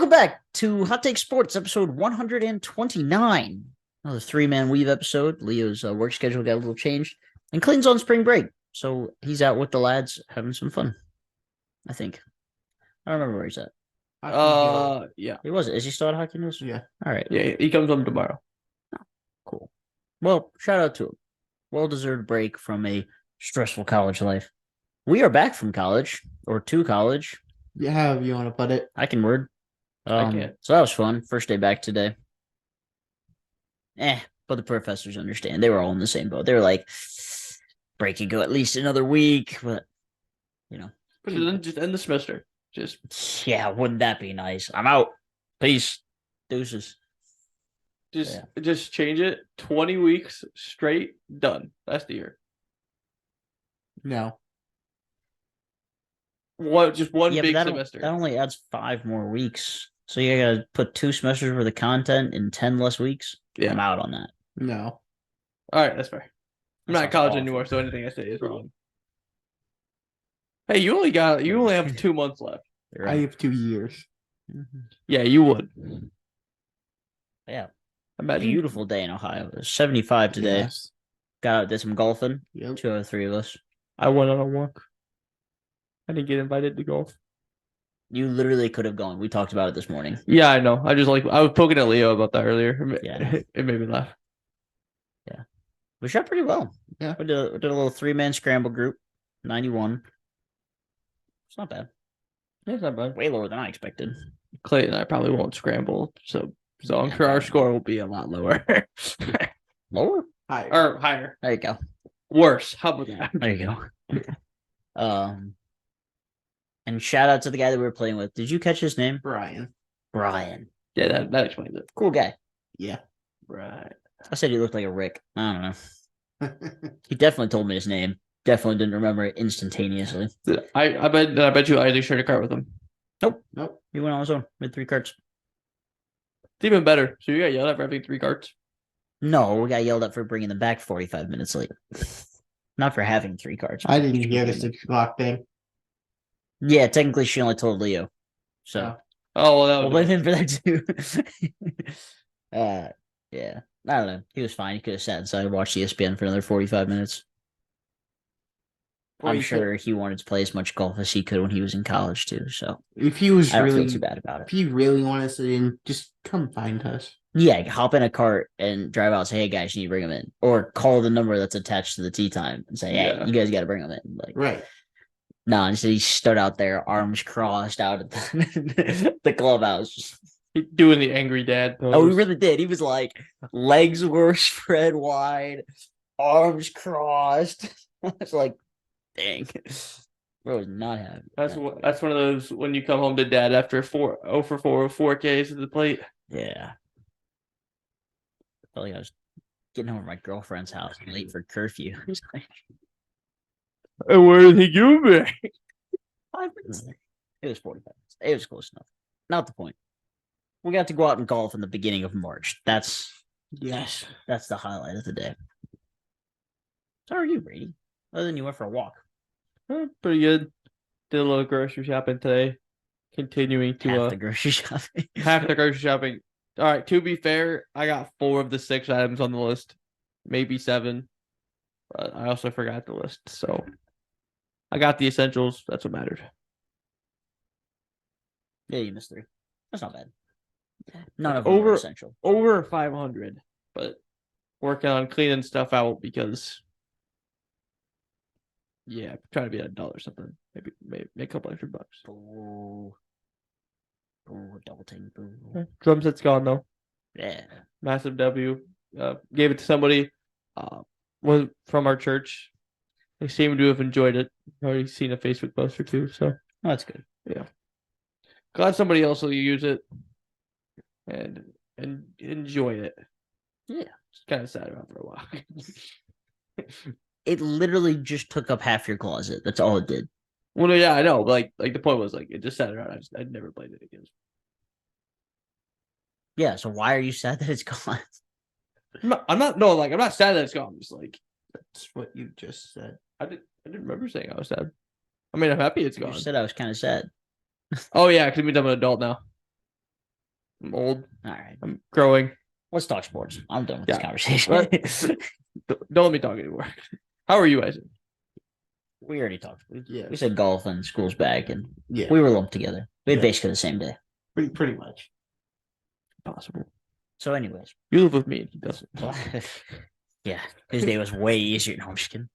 Welcome back to Hot Take Sports, episode 129. Another three-man weave episode. Leo's work schedule got a little changed. And Clayton's on spring break, so he's out with the lads having some fun, I think. I don't remember where he's at. Yeah. He was. Is he still at Hockey News? Yeah. All right. Yeah, he comes home tomorrow. Cool. Well, shout out to him. Well-deserved break from a stressful college life. We are back from college, or to college. Yeah, however you want to put it. I can word. I can't. So that was fun. First day back today. But the professors understand. They were all in the same boat. They were like, break can go at least another week, but So then just end the semester. yeah, wouldn't that be nice? I'm out. Peace. Deuces. Just change it. 20 weeks straight, done. That's the year. No. Just one big semester. That only adds 5 more weeks. So you gotta put 2 semesters worth of content in 10 less weeks. Yeah. I'm out on that. No. All right, that's fair. I'm not in college anymore, so anything I say is wrong. Hey, you only have 2 months left. Right. I have 2 years. Mm-hmm. Yeah, you would. Yeah. Imagine. Beautiful day in Ohio. It was 75 today. Yes. Got out, did some golfing. Yep. 2 out of 3 of us. I went on a walk. I didn't get invited to golf. You literally could have gone. We talked about it this morning. Yeah, I know. I was poking at Leo about that earlier. Yeah. It made me laugh. Yeah. We shot pretty well. Yeah. We did a little 3-man scramble group. 91. It's not bad. Yeah, it's not bad. Way lower than I expected. Clay and I probably won't scramble, so I'm sure our score will be a lot lower. Lower? Hi. Or higher. There you go. Worse. How about that? There you go. And shout out to the guy that we were playing with. Did you catch his name? Brian. Brian. Yeah, that explains it. Cool guy. Yeah. Right. I said he looked like a Rick. I don't know. He definitely told me his name. Definitely didn't remember it instantaneously. I bet you Isaac shared a cart with him. Nope. He went on his own with 3 carts. It's even better. So you got yelled at for having 3 carts. No, we got yelled at for bringing them back 45 minutes late. Not for having 3 carts. I didn't hear the 6 o'clock thing. Yeah, technically she only told Leo. So Oh well, we'll blame him for that too. Yeah. I don't know. He was fine. He could have sat inside and watched ESPN for another 45 minutes. I'm sure he wanted to play as much golf as he could when he was in college too. So If he was I don't really feel too bad about if it. he really wanted to sit in, just come find us. Yeah, hop in a cart and drive out and say, hey guys, you need to bring them in. Or call the number that's attached to the tee time and say, hey, you guys got to bring them in. Like, Right. no, instead he stood out there, arms crossed out at the clubhouse. Doing the angry dad pose. Oh, he really did. He was like, legs were spread wide, arms crossed. I was like, dang. Bro was not happy. That's one of those when you come home to dad after 4 for 4 Ks at the plate. Yeah. I felt like I was getting home from my girlfriend's house late for curfew. And where did he give me? 5 minutes. It was 45 minutes. It was close enough. Not the point. We got to go out and golf in the beginning of March. That's the highlight of the day. So how are you, Brady? Other than you went for a walk. Pretty good. Did a little grocery shopping today. Continuing to Half the grocery shopping. half the grocery shopping. All right, to be fair, I got 4 of the 6 items on the list. Maybe 7. But I also forgot the list, so I got the essentials. That's what mattered. Yeah, you missed 3. That's not bad. None of them are essential. Over 500, but working on cleaning stuff out because, yeah, trying to be an adult or something. Maybe make a couple extra bucks. Ooh, double take. Drum set's gone though. Yeah, Massive W. Gave it to somebody. Was from our church. They seem to have enjoyed it. Already seen a Facebook post or 2, so that's good. Yeah, glad somebody else will use it and enjoy it. Yeah, it's kind of sad about for a while. It literally just took up half your closet. That's all it did. Well, yeah, I know. But like the point was like it just sat around. I'd never played it again. Yeah. So why are you sad that it's gone? I'm not sad that it's gone. I'm just like that's what you just said. I didn't remember saying I was sad. I mean, I'm happy it's gone. You said I was kind of sad. Oh yeah, because it means I'm an adult now. I'm old. All right. I'm growing. Let's talk sports. I'm done with Yeah. this conversation. Don't let me talk anymore. How are you, Isaac? We already talked. Yeah. We said golf and school's back, and Yeah. we were lumped together. We had Yeah. basically the same day. Pretty much. Possible. So, anyways. You live with me and he doesn't. Yeah. His day was way easier. No, I'm just kidding.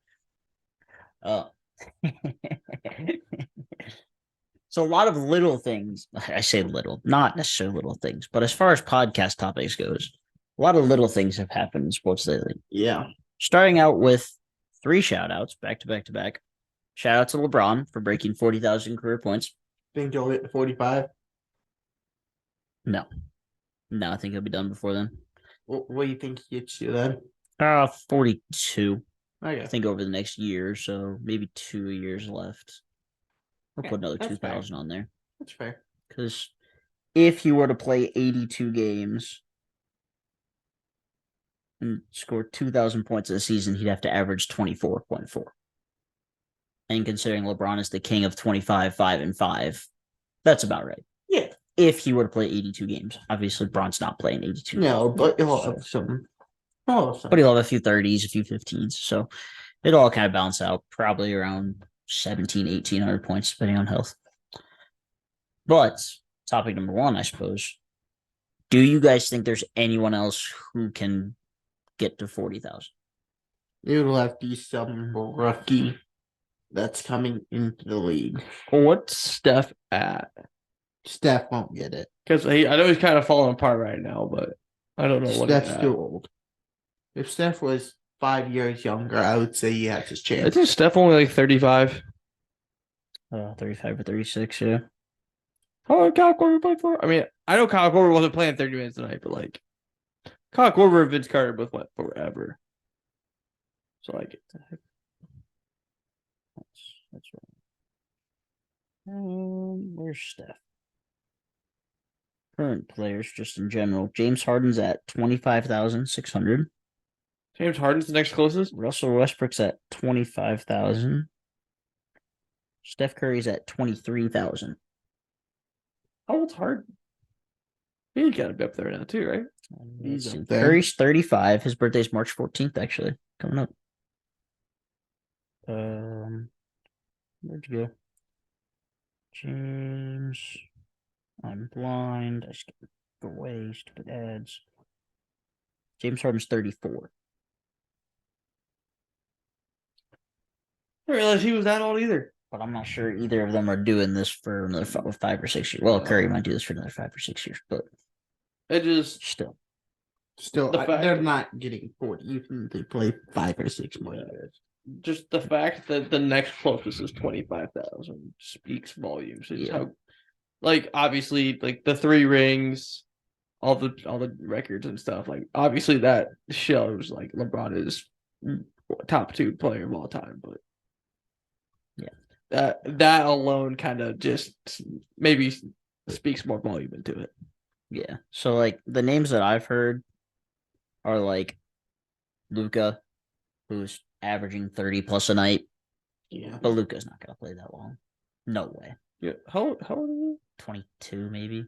So a lot of little things. I say little, not necessarily little things, but as far as podcast topics goes, a lot of little things have happened in sports lately. Yeah. Starting out with 3 shout outs back to back to back. Shout out to LeBron for breaking 40,000 career points. Think you'll hit 45? No, I think he'll be done before then. What do you think he gets you then? 42. I Okay. think over the next year or so, maybe 2 years left. We'll Yeah, put another that's fair. 2,000 on there. That's fair. Because if he were to play 82 games and score 2,000 points a season, he'd have to average 24.4. And considering LeBron is the king of 25, 5, and 5, that's about right. Yeah. If he were to play 82 games. Obviously, LeBron's not playing 82 No, games. but he'll have some. But he'll have a few 30s, a few 15s. So it'll all kind of balance out, probably around 1,800 points, depending on health. But topic number 1, I suppose. Do you guys think there's anyone else who can get to 40,000? It'll have to be some rookie that's coming into the league. Well, what's Steph at? Steph won't get it. Because I know he's kind of falling apart right now, but I don't know what he's Steph's at. too old. If Steph was 5 years younger, I would say he has his I chance. think Steph only like 35. 35 or 36, yeah. How long did Kyle Korver play for? I mean, I know Kyle Korver wasn't playing 30 minutes tonight, but like Kyle Korver and Vince Carter both went forever. So like That's right. Where's Steph? Current players, just in general. James Harden's at 25,600. James Harden's the next closest. Russell Westbrook's at 25,000. Steph Curry's at 23,000. How old's Harden? He's got to be up there now too, right? He's up there. Curry's 35. His birthday's March 14th, actually. Coming up. Where'd you go? James. I'm blind. I skipped away. Stupid ads. James Harden's 34. I didn't realize he was that old either. But I'm not sure either of them are doing this for another 5 or 6 years. Well, Curry might do this for another 5 or 6 years, but It just still. They're not getting 40. Even if they play 5 or 6 more years. just the fact that the next closest is 25,000 speaks volumes. It's Yeah. how, like, obviously, like the 3 rings, all the records and stuff. Like, obviously, that shows like LeBron is top 2 player of all time. But yeah, that alone kind of just maybe speaks more volume into it. Yeah. So like the names that I've heard are like Luca, who's averaging 30 plus a night. Yeah. But Luca's not gonna play that long. No way. Yeah. How old are 22 maybe.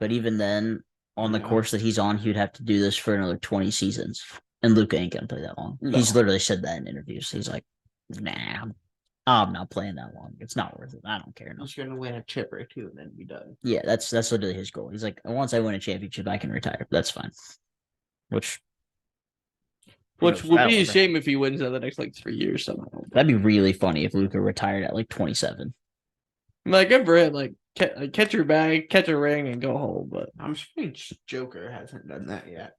But even then, on the Yeah. course that he's on, he'd have to do this for another 20 seasons. And Luca ain't gonna play that long. No. He's literally said that in interviews. He's like, nah, I'm not playing that long. It's not worth it. I don't care. No. He's gonna win a chip or 2 and then be done. Yeah, that's literally his goal. He's like, once I win a championship, I can retire. That's fine. Which Which would be a shame if he wins in the next like 3 years somehow. That'd be really funny if Luca retired at like 27. Like, good for him. Like, catch your bag, catch a ring, and go home. But I'm surprised Joker hasn't done that yet.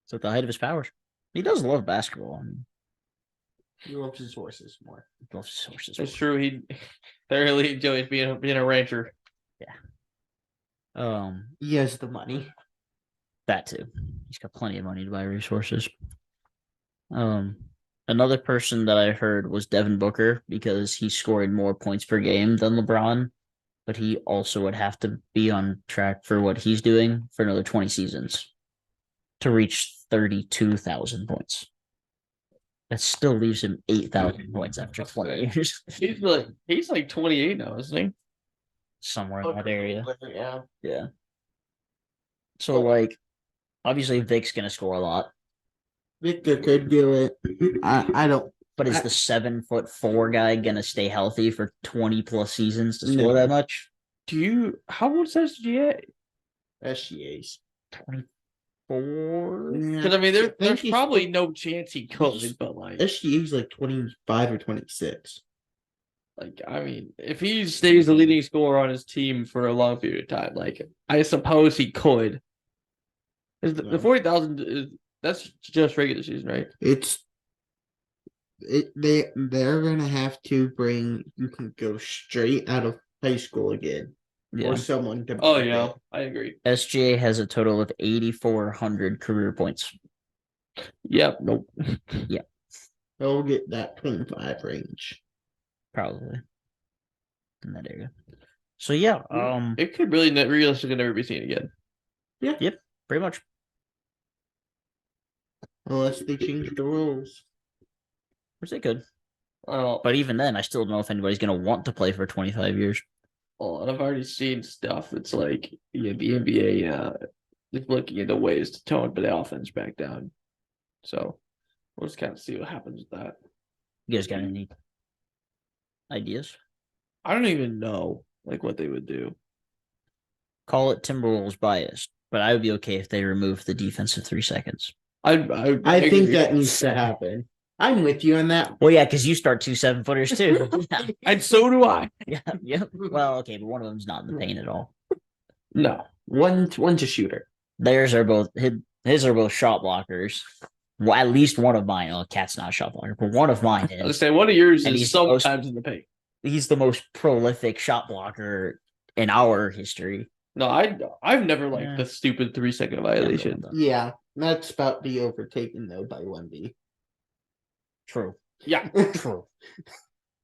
So at the height of his powers, he does love basketball. And He loves his horses more. loves his horses. it's true. He thoroughly enjoys being a rancher. He has the money. That too. He's got plenty of money to buy resources. Another person that I heard was Devin Booker because he's scoring more points per game than LeBron, but he also would have to be on track for what he's doing for another 20 seasons to reach 32,000 points. That still leaves him 8,000 points after 20 years. He's like 28 now, isn't he? somewhere in that area. Yeah. Yeah. So like, obviously Vic's gonna score a lot, Victor could do it. I don't. but is I- the 7'4" guy gonna stay healthy for 20 plus seasons to No. score that much? How old is SGA? SGA's. 24. Because I mean, there's probably no chance he could, but like, SGA's like 25 or 26. I mean, if he stays the leading scorer on his team for a long period of time, like I suppose he could. The Yeah. 40,000 is that's just regular season, right? They're gonna have to bring you can go straight out of high school again Yeah. or someone to Oh break yeah, it. I agree. SGA has a total of 8,400 career points. Yep. Nope. They'll get that 25 range. Probably in that area. So yeah, It could really realistically never be seen again. pretty much. Unless they change the rules. Which they could. Oh, But even then, I still don't know if anybody's gonna want to play for 25 years. and I've already seen stuff. It's like the NBA is looking into ways to tone the offense back down. So we'll just kind of see what happens with that. You guys got any ideas? I don't even know like what they would do. Call it Timberwolves biased, but I would be okay if they remove the defensive 3 seconds. I think that needs to happen. I'm with you on that. Well, yeah, because you start 2 7-footers too. And so do I. yeah. Well, okay, but one of them's not in the paint at all. No. One's a shooter. Theirs are both his are both shot blockers. Well, at least one of mine. Oh, Cat's not a shot blocker, but one of mine I was is. say one of yours And is he's the most- sometimes in the paint. He's the most prolific shot blocker in our history. No, I've never liked Yeah. the stupid 3-second violation. Yeah, that's about to be overtaken though by Wemby. True. Yeah. True.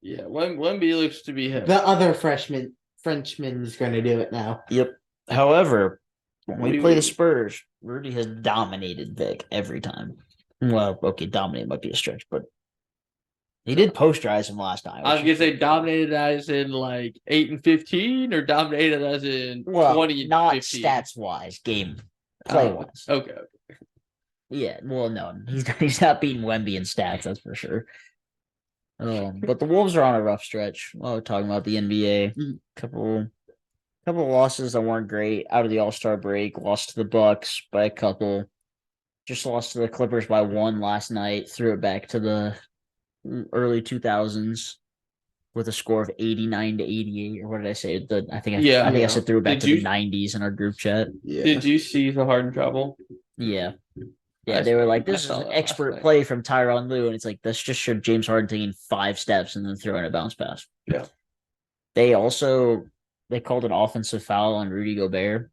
Yeah. Wemby looks to be him. The other Frenchman is going to do it now. Yep. However, when we play the Rudy. Spurs, Rudy has dominated Vic every time. Well, okay, dominate might be a stretch, but he did posterize him last time. I was gonna say dominated as in like 8 and 15, or dominated as in 20 and not 15. stats wise, game play wise. Okay. Yeah, well, no, he's not beating Wemby in stats, that's for sure. But the Wolves are on a rough stretch. While we're talking about the NBA, couple losses that weren't great out of the All-Star break. Lost to the Bucks by a couple. Just lost to the Clippers by 1 last night. Threw it back to the early 2000s with a score of 89-88, or what did I say? I think I said threw it back Did to you- the 90s in our group chat. Yeah. Did you see the Harden trouble? Yeah. Yeah, I they were saw- like, I this is saw an that last expert night. play from Tyronn Lue. And it's like, this just showed James Harden taking 5 steps and then throwing a bounce pass. Yeah. They called an offensive foul on Rudy Gobert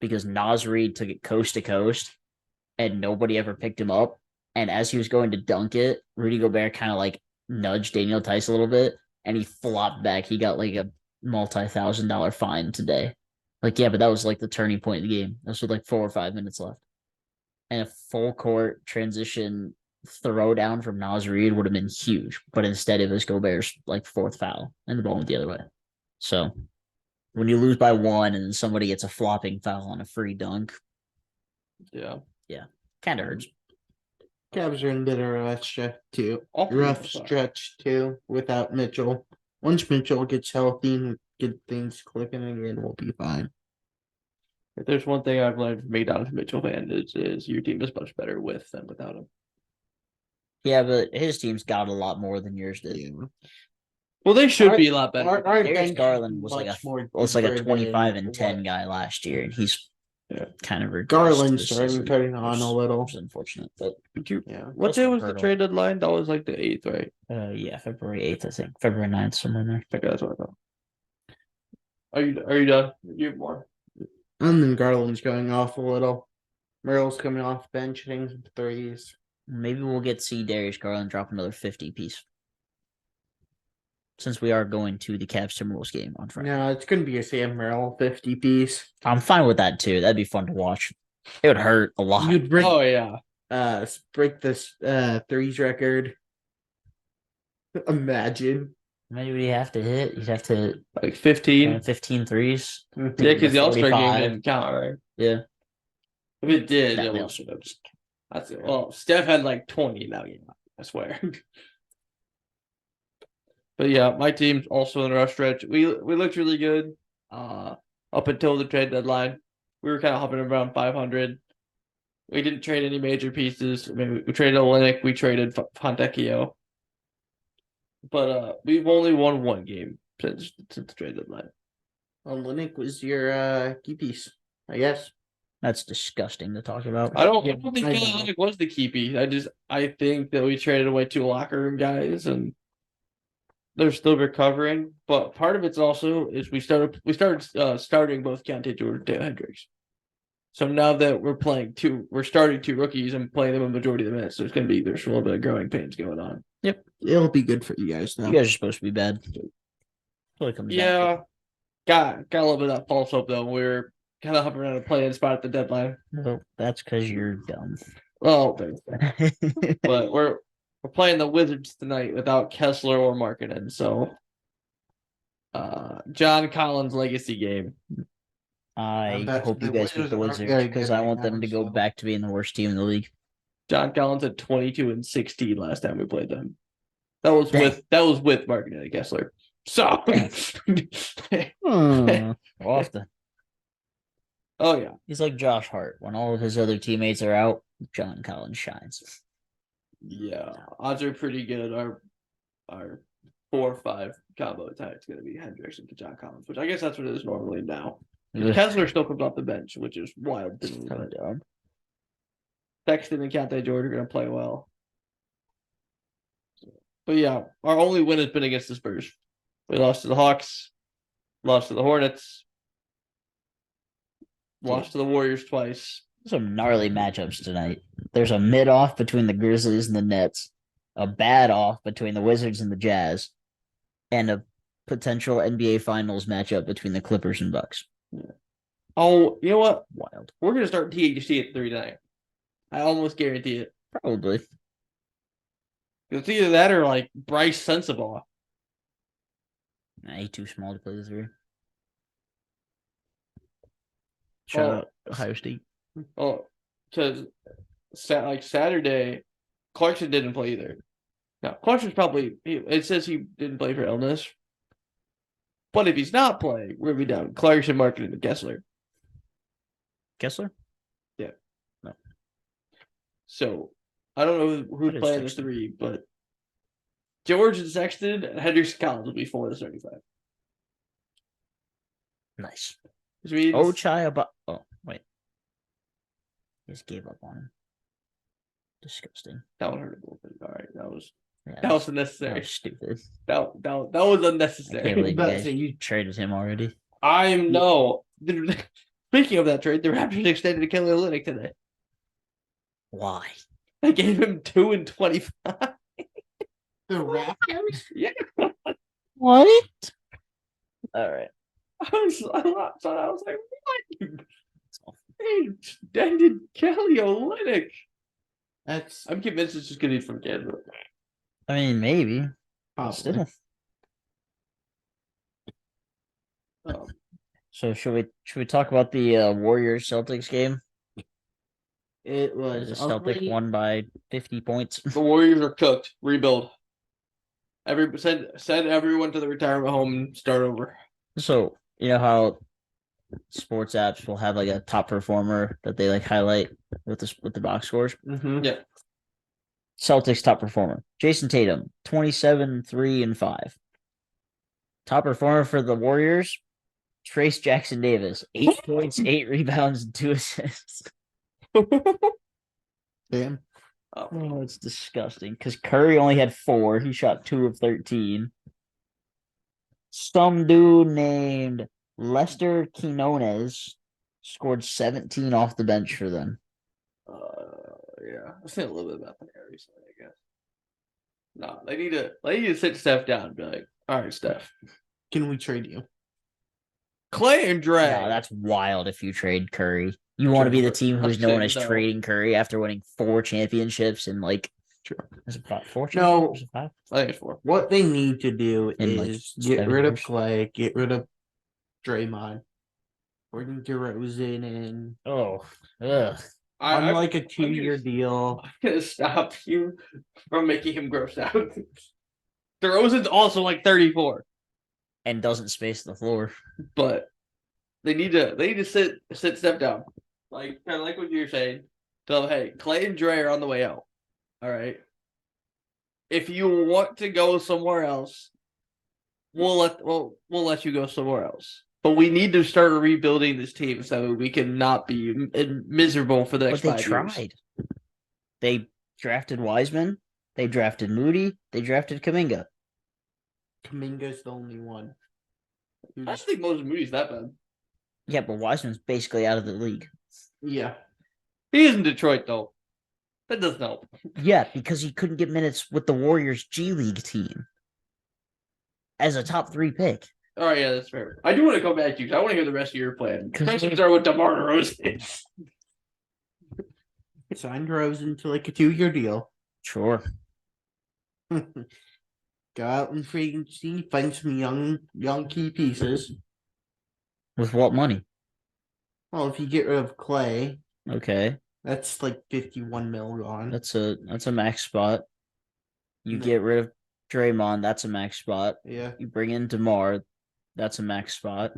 because Naz Reid took it coast to coast and nobody ever picked him up. And as he was going to dunk it, Rudy Gobert kind of like nudged Daniel Tice a little bit and he flopped back. He got like a multi-$1,000 fine today. Like, yeah, but that was like the turning point of the game. That was with like 4 or 5 minutes left. And a full court transition throwdown from Naz Reid would have been huge, but instead it was Gobert's like 4th foul and the ball went the other way. So when you lose by 1 and then somebody gets a flopping foul on a free dunk, Yeah. kind of hurts. Cavs are in a bit of a rough All stretch too without Mitchell. Once Mitchell gets healthy and get things clicking again, we'll be fine. If there's one thing I've learned from McDonald's Mitchell fan is your team is much better with than without him. Yeah, but his team's got a lot more than yours did. Yeah. Well, they should be a lot better. Our Darius bench Garland is was like much more a deeper 25 than and 10 what guy last year, and he's kind of regressed Garland's this starting season, turning on a little. which is unfortunate, but Yeah. What That's day not was the hurdle. trade deadline? That was like the 8th, right? yeah, February 8th, I think. February 9th, somewhere in there. I think that's what I thought. Are you done? You have more? And then Garland's going off a little. Merrill's coming off bench, hitting some threes. Maybe we'll get to see Darius Garland drop another 50 piece. Since we are going to the Cavs Timberwolves game on Friday. No, it's gonna be a Sam Merrill 50 piece. I'm fine with that too. That'd be fun to watch. It would hurt a lot. You'd break Oh yeah. break this threes record. Imagine. Maybe would you have to hit? You'd have to Like 15. 15 threes. Yeah, because the All-Star game 45. didn't count, right? Yeah. If it did, No, it the was. All-Star games. That's it. Well, Steph had like 20 in that game. I swear. But yeah, my team's also in a rough stretch. We looked really good. Up until the trade deadline, we were kind of hovering around 500. We didn't trade any major pieces. I mean, we traded Olynyk, we traded Fontecchio, but we've only won one game since the trade deadline. Olynyk was your key piece, I guess. That's disgusting to talk about. I don't Yeah, think I know. Olynyk was the key piece. I think that we traded away 2 locker room guys and they're still recovering. But part of it's also is we started starting both Keontae Jordan and Taylor Hendricks. So now that we're starting 2 rookies and playing them a majority of the minutes. There's a little bit of growing pains going on. Yep. It'll be good for you guys now. You guys are supposed to be bad. That's what it comes down Yeah, to. got a little bit of that false hope though. We're kind of hovering around a playing spot at the deadline. Well, that's because you're dumb. Well, but we're playing the Wizards tonight without Kessler or Markkanen. So, John Collins' legacy game. I bet hope you the guys beat the Wizards aren't Wizards very because good I right want them now, to go so- back to being the worst team in the league. John Collins had 22 and 16 last time we played them. That was Dang. with Markkanen and Kessler. So, Often. oh yeah, He's like Josh Hart. When all of his other teammates are out, John Collins shines. yeah. Odds are pretty good. Our 4-5 combo attack is going to be Hendricks and John Collins, which I guess that's what it is normally now. Ugh. Kessler still comes off the bench, which is wild to me. So But dumb. Sexton and Keontae Jordan are going to play well. But yeah, our only win has been against the Spurs. We lost to the Hawks, lost to the Hornets, lost to the Warriors twice. Some gnarly matchups tonight. There's a mid off between the Grizzlies and the Nets, a bad off between the Wizards and the Jazz, and a potential NBA Finals matchup between the Clippers and Bucks. Oh, you know what? Wild. We're going to start THC at 3 tonight. I almost guarantee it. Probably. It's either that or like Bryce Sensabaugh. Nah, he too small to play the 3. Shout out Ohio State. Oh, because Saturday, Clarkson didn't play either. Now, Clarkson's probably, it says he didn't play for illness. But if he's not playing, we're going to be down Clarkson, Markkanen, and Kessler. Kessler? So, I don't know who's That is playing the Sexton. 3, but George and Sexton and Hendricks and Collins will be 4 to 35. Nice. Which means Oh, wait. Just gave up on him. Disgusting. that one hurt a little bit. All right, that was Yeah, that was that unnecessary. was stupid. That was I can't unnecessary. believe you But guys you- traded him already. I'm no. Speaking of that trade, the Raptors extended Kelly Olynyk today. Why? They gave him 2 and 25. The Raptors? Yeah, What? All right. I was like, what? They extended Kelly Olynyk. That's I'm convinced it's just gonna be from Canada. I mean, maybe. probably. Still. So should we talk about the Warriors Celtics game? It was The Celtics won by 50 points. The Warriors are cooked. Rebuild. Send everyone to the retirement home and start over. So you know how sports apps will have like a top performer that they like highlight with the box scores. Mm-hmm. Yeah. Celtics top performer Jason Tatum 27, 3, and 5. Top performer for the Warriors Trace Jackson Davis 8 points, 8 rebounds, and 2 assists. Damn. Oh, it's disgusting because Curry only had 4. He shot 2 of 13. Some dude named Lester Quinones scored 17 off the bench for them. Yeah, I've seen a little bit about that recently, I guess. No, they need to sit Steph down and be like, all right, Steph. Can we trade you? Clay and Dre. No, that's wild if you trade Curry. You want to be the team who's known as No. trading Curry after winning 4 championships in like Sure. Is it 4? No. Is it 5? I think it's 4. What they need to do In, like, is get 7 rid of years. Clay, get rid of Draymond, bring DeRozan in Oh, ugh. on like a I'm 2-year deal. gonna stop you from making him gross out. DeRozan's also like 34, And doesn't space the floor. but they need to sit step down. Like kind of like what you're saying. So hey, Clay and Dre are on the way out. All right. If you want to go somewhere else, we'll let you go somewhere else. But we need to start rebuilding this team so we can not be miserable for the next But they 5 years. tried. They drafted Wiseman. They drafted Moody. They drafted Kaminga. Kaminga's the only one. I don't think Moses Moody's that bad. Yeah, but Wiseman's basically out of the league. Yeah. He is in Detroit though. That doesn't help. Yeah, because he couldn't get minutes with the Warriors G League team as a top 3 pick. All right, yeah, that's fair. I do want to go back to you because I want to hear the rest of your plan. 'Cause Let's they- start with DeMar DeRozan. Signed Rosen to like a 2-year deal. Sure. Go out and free agency, find some young key pieces. With what money? Well, if you get rid of Clay, Okay. that's like 51 mil gone. That's a max spot. You No. get rid of Draymond, that's a max spot. Yeah. You bring in DeMar, that's a max spot.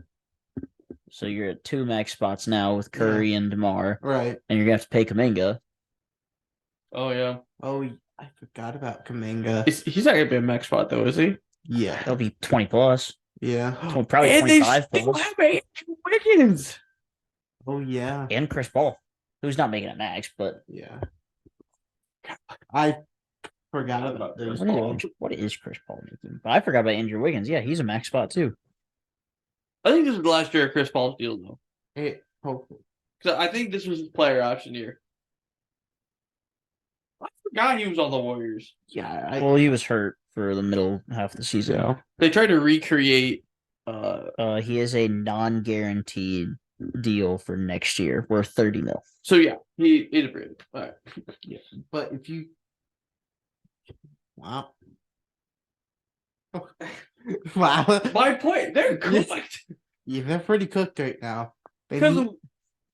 So you're at 2 max spots now with Curry and DeMar, Right. and you're gonna have to pay Kaminga. Oh yeah, Oh, I forgot about Kaminga. he's not gonna be a max spot though, is he? Yeah. That'll be 20 plus. Yeah. Probably And they 25 still plus. have Andrew Wiggins. Oh yeah. And Chris Paul, who's not making a max, but Yeah. I forgot about those. what is Chris Paul making? But I forgot about Andrew Wiggins. Yeah, he's a max spot too. I think this is the last year of Chris Paul's deal though, Hey, hopefully. because I think this was his player option year. I forgot he was on the Warriors. Yeah. Well, he was hurt for the middle half of the season. They tried to recreate. He is a non-guaranteed deal for next year, worth 30 mil. So yeah, he's a free. All right. But if you wow. Wow. My point. They're cooked. Yeah, they're pretty cooked right now. They Because need-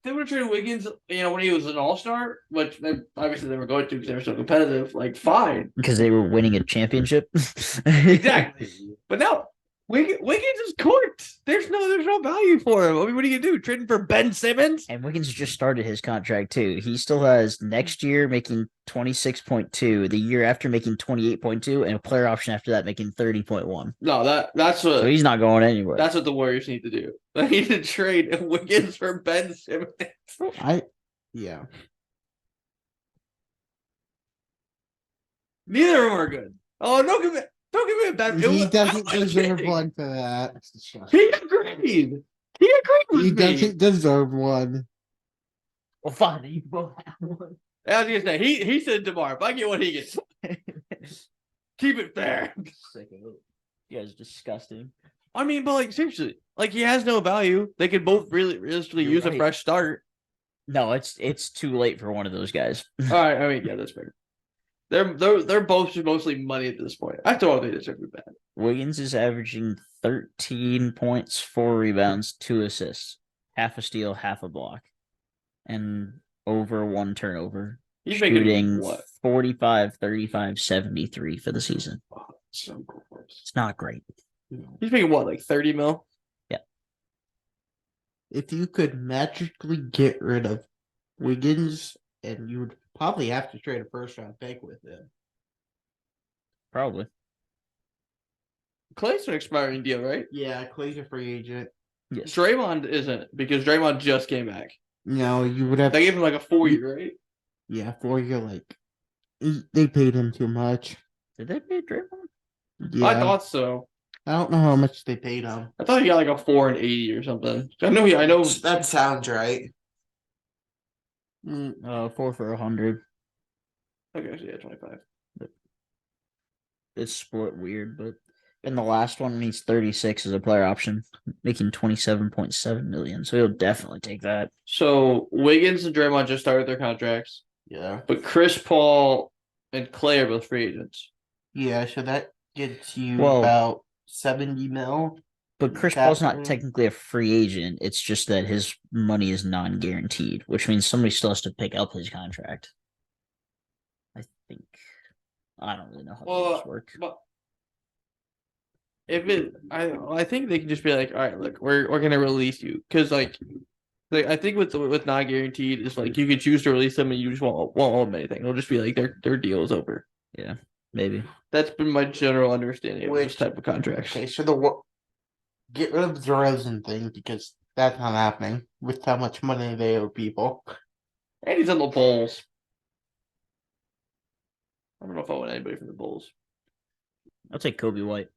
they would have traded Wiggins, when he was an all-star, which they obviously they were going to because they were so competitive. Like, fine, Because they were winning a championship. exactly. But no, Wiggins is cooked. There's no value for him. I mean, what are you gonna do? Trading for Ben Simmons? And Wiggins just started his contract too. He still has next year making 26.2, the year after making 28.2, and a player option after that making 30.1. No, that's So what he's not going anywhere. that's what the Warriors need to do. They need to trade Wiggins for Ben Simmons. yeah. Neither of them are good. Oh, don't give me a Ben. He doesn't I'm deserve kidding. one for that. He agreed. He agreed with He me. doesn't deserve one. well, fine. You both have one. I was gonna say he said tomorrow. If I get what he gets, keep it fair. Sick of it. You guys are disgusting. I mean, but like seriously, like he has no value. They could both really realistically You're use a right. fresh start. No, it's too late for one of those guys. All right, I mean, yeah, that's fair. They're both just mostly money at this point. I thought they deserve it bad. Wiggins is averaging 13 points, 4 rebounds, 2 assists, half a steal, half a block, and over 1 turnover. He's Shooting making what? 45, 35, 73 for the season. Oh, so close. It's not great. He's making what, like 30 mil? If you could magically get rid of Wiggins, and you would probably have to trade a first-round pick with him. Probably. Clay's an expiring deal, right? Yeah, Clay's a free agent. Yes. Draymond isn't because Draymond just came back. No, you would have. They gave him like a 4-year, right? Yeah, 4-year. Like they paid him too much. Did they pay Draymond? Yeah, I thought so. I don't know how much they paid him. I thought he got like a 4 and 80 or something. I know. That sounds right. 4 for 100. Okay, so yeah, 25. It's split weird, but in the last one, he's 36 as a player option, making 27.7 million. So he'll definitely take that. So Wiggins and Draymond just started their contracts, Yeah. but Chris Paul and Clay are both free agents. Yeah, so that gets you Well- about 70 mil. But Chris Cap Paul's not room. technically a free agent. It's just that his money is non-guaranteed, which means somebody still has to pick up his contract. I think. I don't really know how those work. But if it, I think they can just be like, all right, look, we're gonna release you because like I think with non guaranteed, it's like you can choose to release them and you just won't owe them anything. It'll just be like their deal is over. Yeah, maybe. That's been my general understanding of this type of contracts. Okay, so get rid of the DeRozan thing because that's not happening with how much money they owe people. And he's on the Bulls. I don't know if I want anybody from the Bulls. I'll take Kobe White.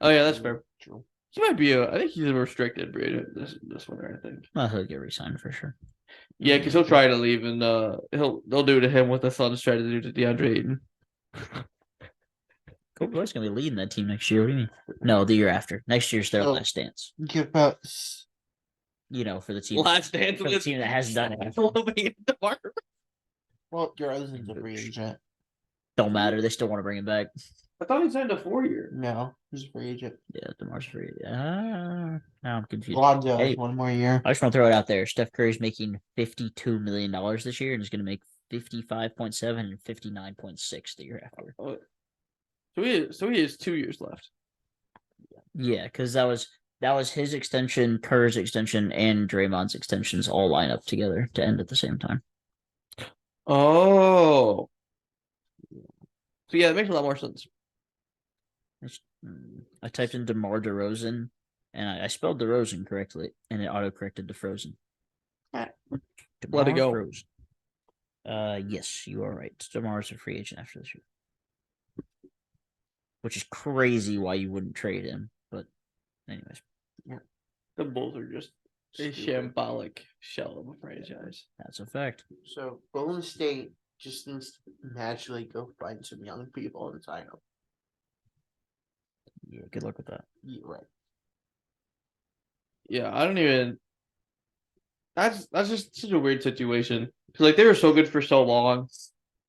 Oh yeah, that's fair. True. He might be I think he's a restricted free agent this winter. I think. Well, he'll get re-signed for sure. Yeah, because he'll try to leave and they'll do to him what the Suns try to do to DeAndre Ayton. Kobe White's gonna be leading that team next year. What do you mean? No, the year after. Next year's their So- last dance. Give about For the team. Last dance for the team that has done it. well, DeRozan's a free agent. Don't matter. They still want to bring him back. I thought he signed a 4-year. No, he's a free agent. Yeah, DeMar's free. Now I'm confused. Lonzo Hey. has one more year. I just want to throw it out there. Steph Curry's making $52 million this year and is going to make 55.7 and 59.6 the year after. Oh. So he has 2 years left. Yeah, because that was his extension, Kerr's extension, and Draymond's extensions all line up together to end at the same time. Oh. So yeah, it makes a lot more sense. I typed in DeMar DeRozan, and I spelled DeRozan correctly, and it auto-corrected to Frozen. Let it DeMar go. DeRozan. Yes, you are right. DeMar's a free agent after this year. Which is crazy why you wouldn't trade him, but anyways. The Bulls are just a shambolic shell of a franchise. That's a fact. So Golden State just needs to naturally go find some young people and sign them. Yeah, good luck with that. Yeah, right. Yeah, I don't even. That's just such a weird situation because like they were so good for so long,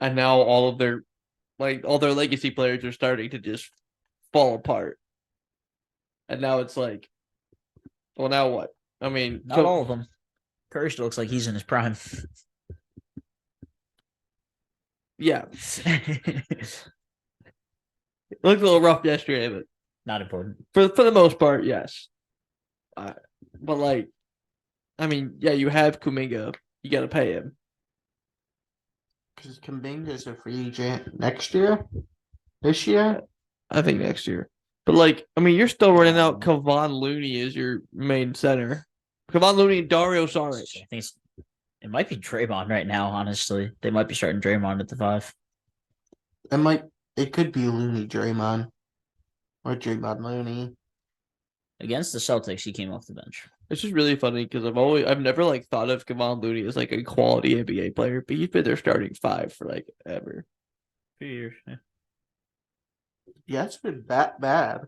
and now all their legacy players are starting to just fall apart. And now it's like, well, now what? I mean, Not all of them. Curry still looks like he's in his prime. yeah, it looked a little rough yesterday, but Not important. for the most part, yes. But like, I mean, yeah, you have Kuminga, you got to pay him. Because Kuminga's a free agent next year. This year, I think next year. But like, I mean, you're still running out Kevon Looney as your main center. Kevon Looney and Dario Saric. I think it might be Draymond right now, honestly. They might be starting Draymond at the 5. it could be Looney Draymond or Draymond Looney. Against the Celtics, he came off the bench. It's just really funny because I've never like thought of Kevon Looney as like a quality NBA player, but he's been their starting 5 for like ever. 2 years. Yeah. Yeah, it's been that bad.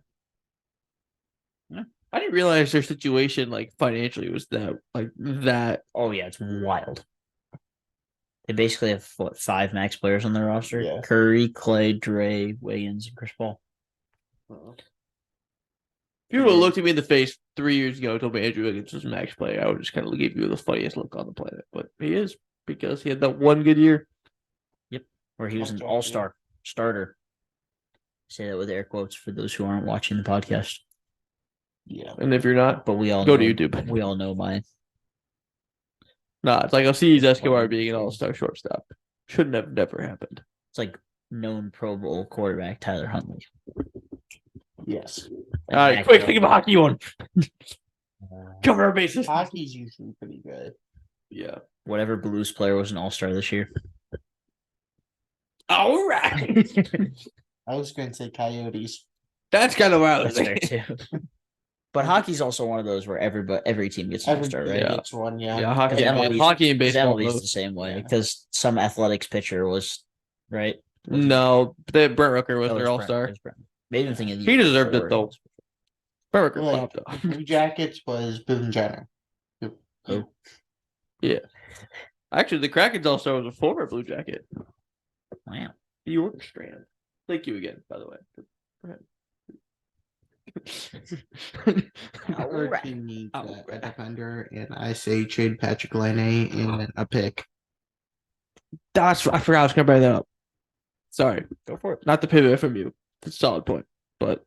I didn't realize their situation like financially was that. Oh, yeah, it's wild. They basically have, 5 max players on their roster? Yeah. Curry, Clay, Dre, Wiggins, and Chris Paul. If you would have looked at me in the face 3 years ago and told me Andrew Wiggins was a max player, I would just kind of give you the funniest look on the planet. But he is because he had that one good year. Where he was an Okay, all-star starter. Say that with air quotes for those who aren't watching the podcast. Yeah. And if you're not, But we all go know, to YouTube. We all know mine. Nah, it's like Alcides Escobar being an all-star shortstop. Should have never happened. It's like known Pro Bowl quarterback Tyler Huntley. Yes. All right, quick, think of a hockey one. Cover our bases. Hockey's usually pretty good. Yeah. Whatever Blues player was an all-star this year. All right. I was going to say Coyotes. That's kind of wild. That's fair too. But hockey's also one of those where every team gets an all-star, Everybody right? gets one, yeah. Yeah, hockey, Because and, MLB's hockey and Because baseball. MLB's both. the same way Yeah. because some athletics pitcher was right. No, Brent Rooker was Oh, it their was all-star. Brent. It was Brent. Maybe I'm thinking He deserved it, before. though. Brent Rooker Like, popped off. the Blue Jackets was Boone Jenner. Oh. Actually, the Kraken's all-star was a former Blue Jacket. Wow. York Strand. Thank you again, by the way. Our Alright. team needs a Alright. defender, and I say trade Patrick Laine and a pick. I forgot I was gonna bring that up. Sorry, Go for it. not to pivot from you. It's a solid point, but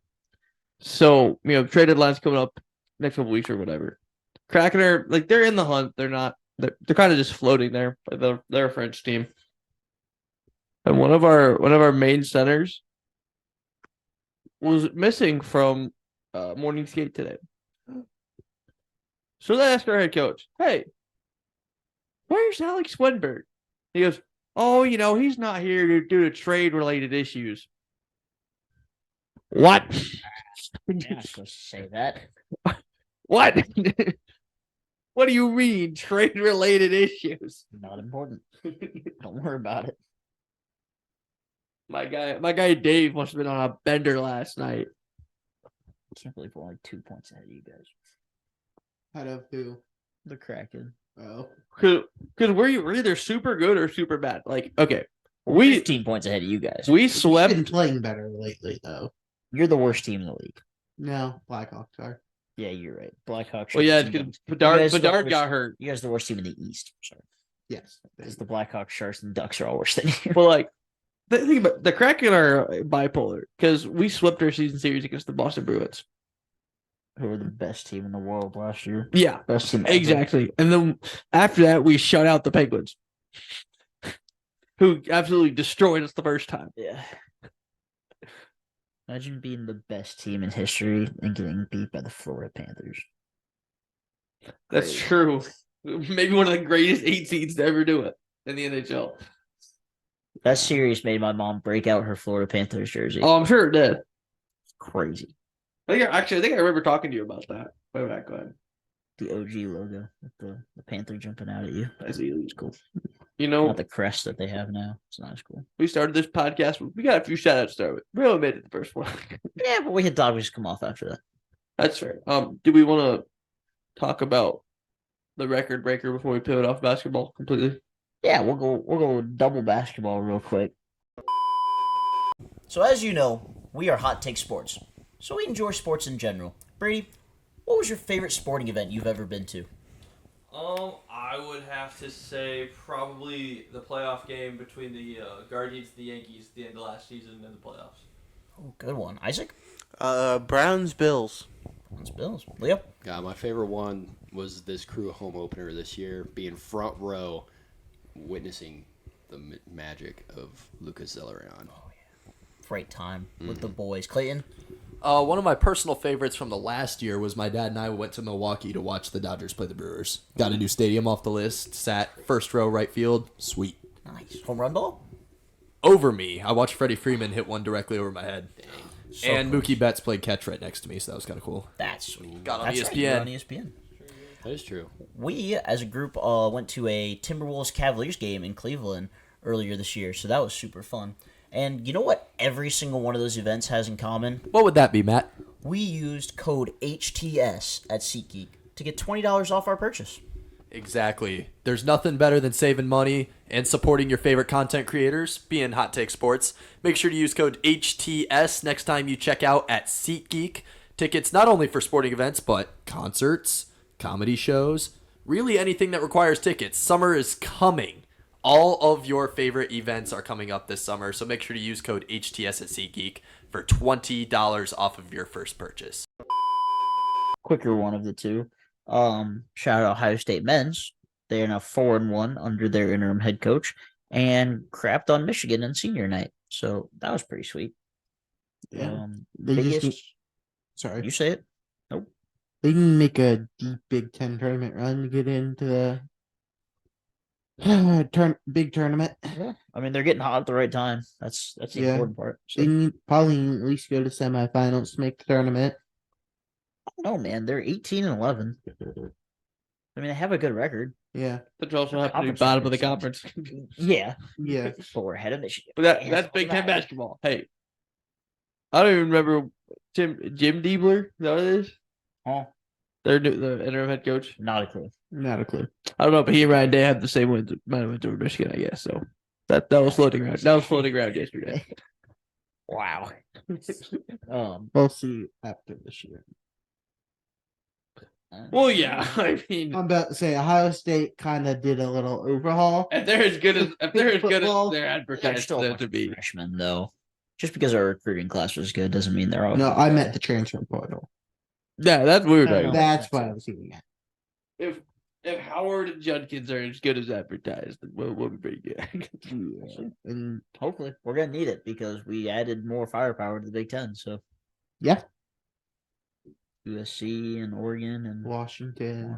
so trade deadline's coming up next couple weeks or whatever. Kraken are they're in the hunt. They're not. They're kind of just floating there. But they're a French team, and one of our main centers was missing from morning skate today. So they asked our head coach, "Hey, where's Alex Wenberg?" He goes, "Oh, he's not here due to trade-related issues." What? You're not supposed to say that. What? What do you mean trade-related issues? Not important. Don't worry about it. My guy Dave must have been on a bender last night. I can't believe we're only 2 points ahead of you guys. Out of who? The Kraken. Oh, Because we're either super good or super bad. Okay, We're we 15 points ahead of you guys. we we've been swept. playing better lately, though. You're the worst team in the league. No, Blackhawks are. Yeah, you're right. Blackhawks. Well, yeah, should be because 2 points. You guys are the Bedard worst- got hurt. You guys are the worst team in the East. Sorry. Yes. Because the Blackhawks, Sharks, and Ducks are all worse than you. Well, the thing about the Kraken are bipolar because we swept our season series against the Boston Bruins. Who were the best team in the world last year? Yeah, Best team ever. exactly. And then after that, we shut out the Penguins, who absolutely destroyed us the first time. Yeah. Imagine being the best team in history and getting beat by the Florida Panthers. That's Crazy. true. Maybe one of the greatest 8 seeds to ever do it in the NHL. That series made my mom break out her Florida Panthers jersey. Oh, I'm sure it did. Crazy. I think I remember talking to you about that. Way back when. The OG logo with the Panther jumping out at you. It's cool. Not the crest that they have now. It's not as cool. We started this podcast. We got a few shout outs to start with. We only made it the first one. Yeah, but we had Dodgers come off after that. That's fair. Do we want to talk about the record breaker before we pivot off basketball completely? Yeah, we'll go double basketball real quick. So as you know, we are Hot Take Sports. So we enjoy sports in general. Brady, what was your favorite sporting event you've ever been to? I would have to say probably the playoff game between the Guardians and the Yankees at the end of last season in the playoffs. Oh, good one. Isaac? Browns Bills. Browns Bills. Leo? God, my favorite one was this Crew home opener this year, being front row, witnessing the magic of Lucas Zelleran. Great time with the boys. Clayton? One of my personal favorites from the last year was my dad and I went to Milwaukee to watch the Dodgers play the Brewers. Got a new stadium off the list. Sat first row right field. Sweet. Nice. Home run ball? Over me. I watched Freddie Freeman hit one directly over my head. So And close. Mookie Betts played catch right next to me, so that was kind of cool. That's sweet. Got on That's right, you were ESPN. on ESPN. That is true. We, as a group, went to a Timberwolves Cavaliers game in Cleveland earlier this year, so that was super fun. And you know what every single one of those events has in common? What would that be, Matt? We used code HTS at SeatGeek to get $20 off our purchase. Exactly. There's nothing better than saving money and supporting your favorite content creators, being Hot Take Sports. Make sure to use code HTS next time you check out at SeatGeek. Tickets not only for sporting events, but concerts, comedy shows, really anything that requires tickets. Summer is coming. All of your favorite events are coming up this summer, so make sure to use code HTS at SeatGeek for $20 off of your first purchase. Quicker one of the two. Shout out Ohio State men's. They are now 4-1 under their interim head coach and crapped on Michigan in senior night. So that was pretty sweet. Yeah. They just Biggest, need, sorry. you say it? They need to make a deep Big Ten tournament run to get into the big tournament. Yeah. I mean, they're getting hot at the right time. That's the Yeah. important part. So, They need probably at least go to semifinals to make the tournament. no, man, they're 18-11. I mean, they have a good record. Yeah. But you also have to be Conference bottom of the record conference. Yeah, Yeah. but we're ahead of Michigan. But that's Asshole Big Ten that. basketball. Hey, I don't even remember Jim Diebler. Is that what it is? Huh? The interim head coach. Not a clue. Not a clue. I don't know, but he and Ryan Day have the same wins. Might have went over Michigan, I guess. So That was floating around. That was floating around yesterday. Wow. We'll see after this year. Well, yeah. I mean, I'm about to say Ohio State kind of did a little overhaul. if they're as good as Football, they're They're advertised still a them bunch to of be. freshmen, though. Just because our recruiting class was good doesn't mean they're all. No, good. I meant the transfer portal. Yeah, that's weird. I know. That's what I was getting at. If Howard and Judkins are as good as advertised, then we'll be pretty good. And Hopefully, we're gonna need it because we added more firepower to the Big Ten. So yeah, USC and Oregon and Washington.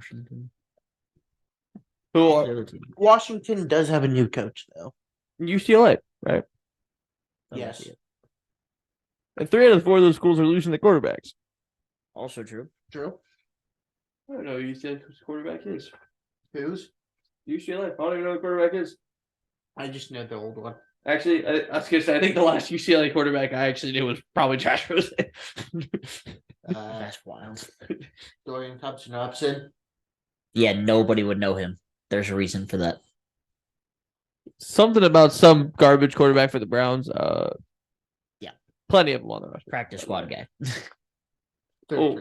Who the are other team. Washington does have a new coach though. UCLA, right? Yes. And 3 out of 4 of those schools are losing the quarterbacks. Also true. True. I don't know who UCLA's quarterback is. Who's? UCLA. I don't even know who the quarterback is. I just know the old one. Actually, I was gonna say I think the last UCLA quarterback I actually knew was probably Josh Rosen. That's wild. Dorian Thompson-Robson. Yeah, nobody would know him. There's a reason for that. Something about some garbage quarterback for the Browns. Yeah. Plenty of them on the roster. Practice squad guy. Oh.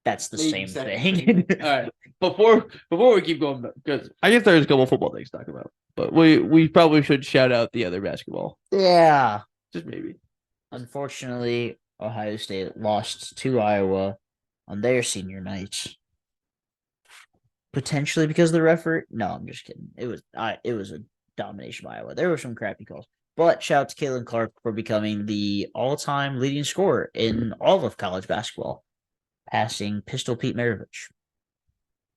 That's the Maybe same second thing. All right. Before we keep going, because I guess there's a couple football things to talk about, but we probably should shout out the other basketball. Yeah. Just maybe. Unfortunately, Ohio State lost to Iowa on their senior night. Potentially because of the referee. No, I'm just kidding. It was a domination by Iowa. There were some crappy calls. But shout out to Caitlin Clark for becoming the all-time leading scorer in all of college basketball, passing Pistol Pete Maravich.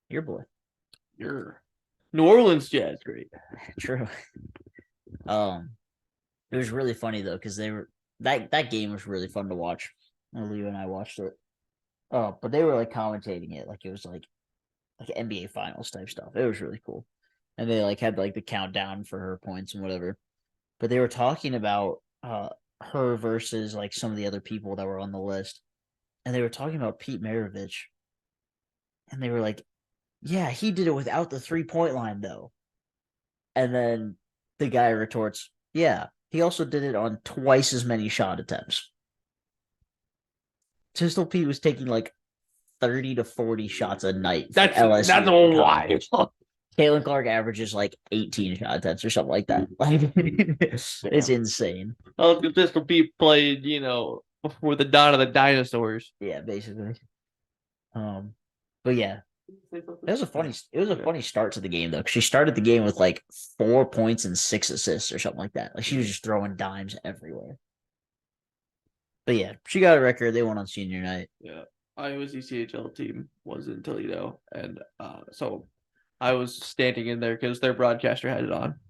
Your boy. Your New Orleans Jazz, great. True. It was really funny though because they were that game was really fun to watch. Leo and I watched it. But they were like commentating it like it was like NBA finals type stuff. It was really cool, and they like had like the countdown for her points and whatever. But they were talking about her versus like some of the other people that were on the list, and they were talking about Pete Maravich, and they were like, "Yeah, he did it without the 3-point line though." And then the guy retorts, "Yeah, he also did it on twice as many shot attempts." Pistol Pete was taking like 30 to 40 shots a night. That's LSU a wild. Caitlin Clark averages like 18 shot attempts or something like that. Like it's insane. Oh, Pistol Pete played, before the dawn of the dinosaurs. Yeah, basically. But yeah, it was a funny start to the game though. 'Cause she started the game with like 4 points and 6 assists or something like that. Like she was just throwing dimes everywhere. But yeah, she got a record. They won on senior night. Yeah. Iowa's ECHL team was in Toledo, and so I was standing in there because their broadcaster had it on.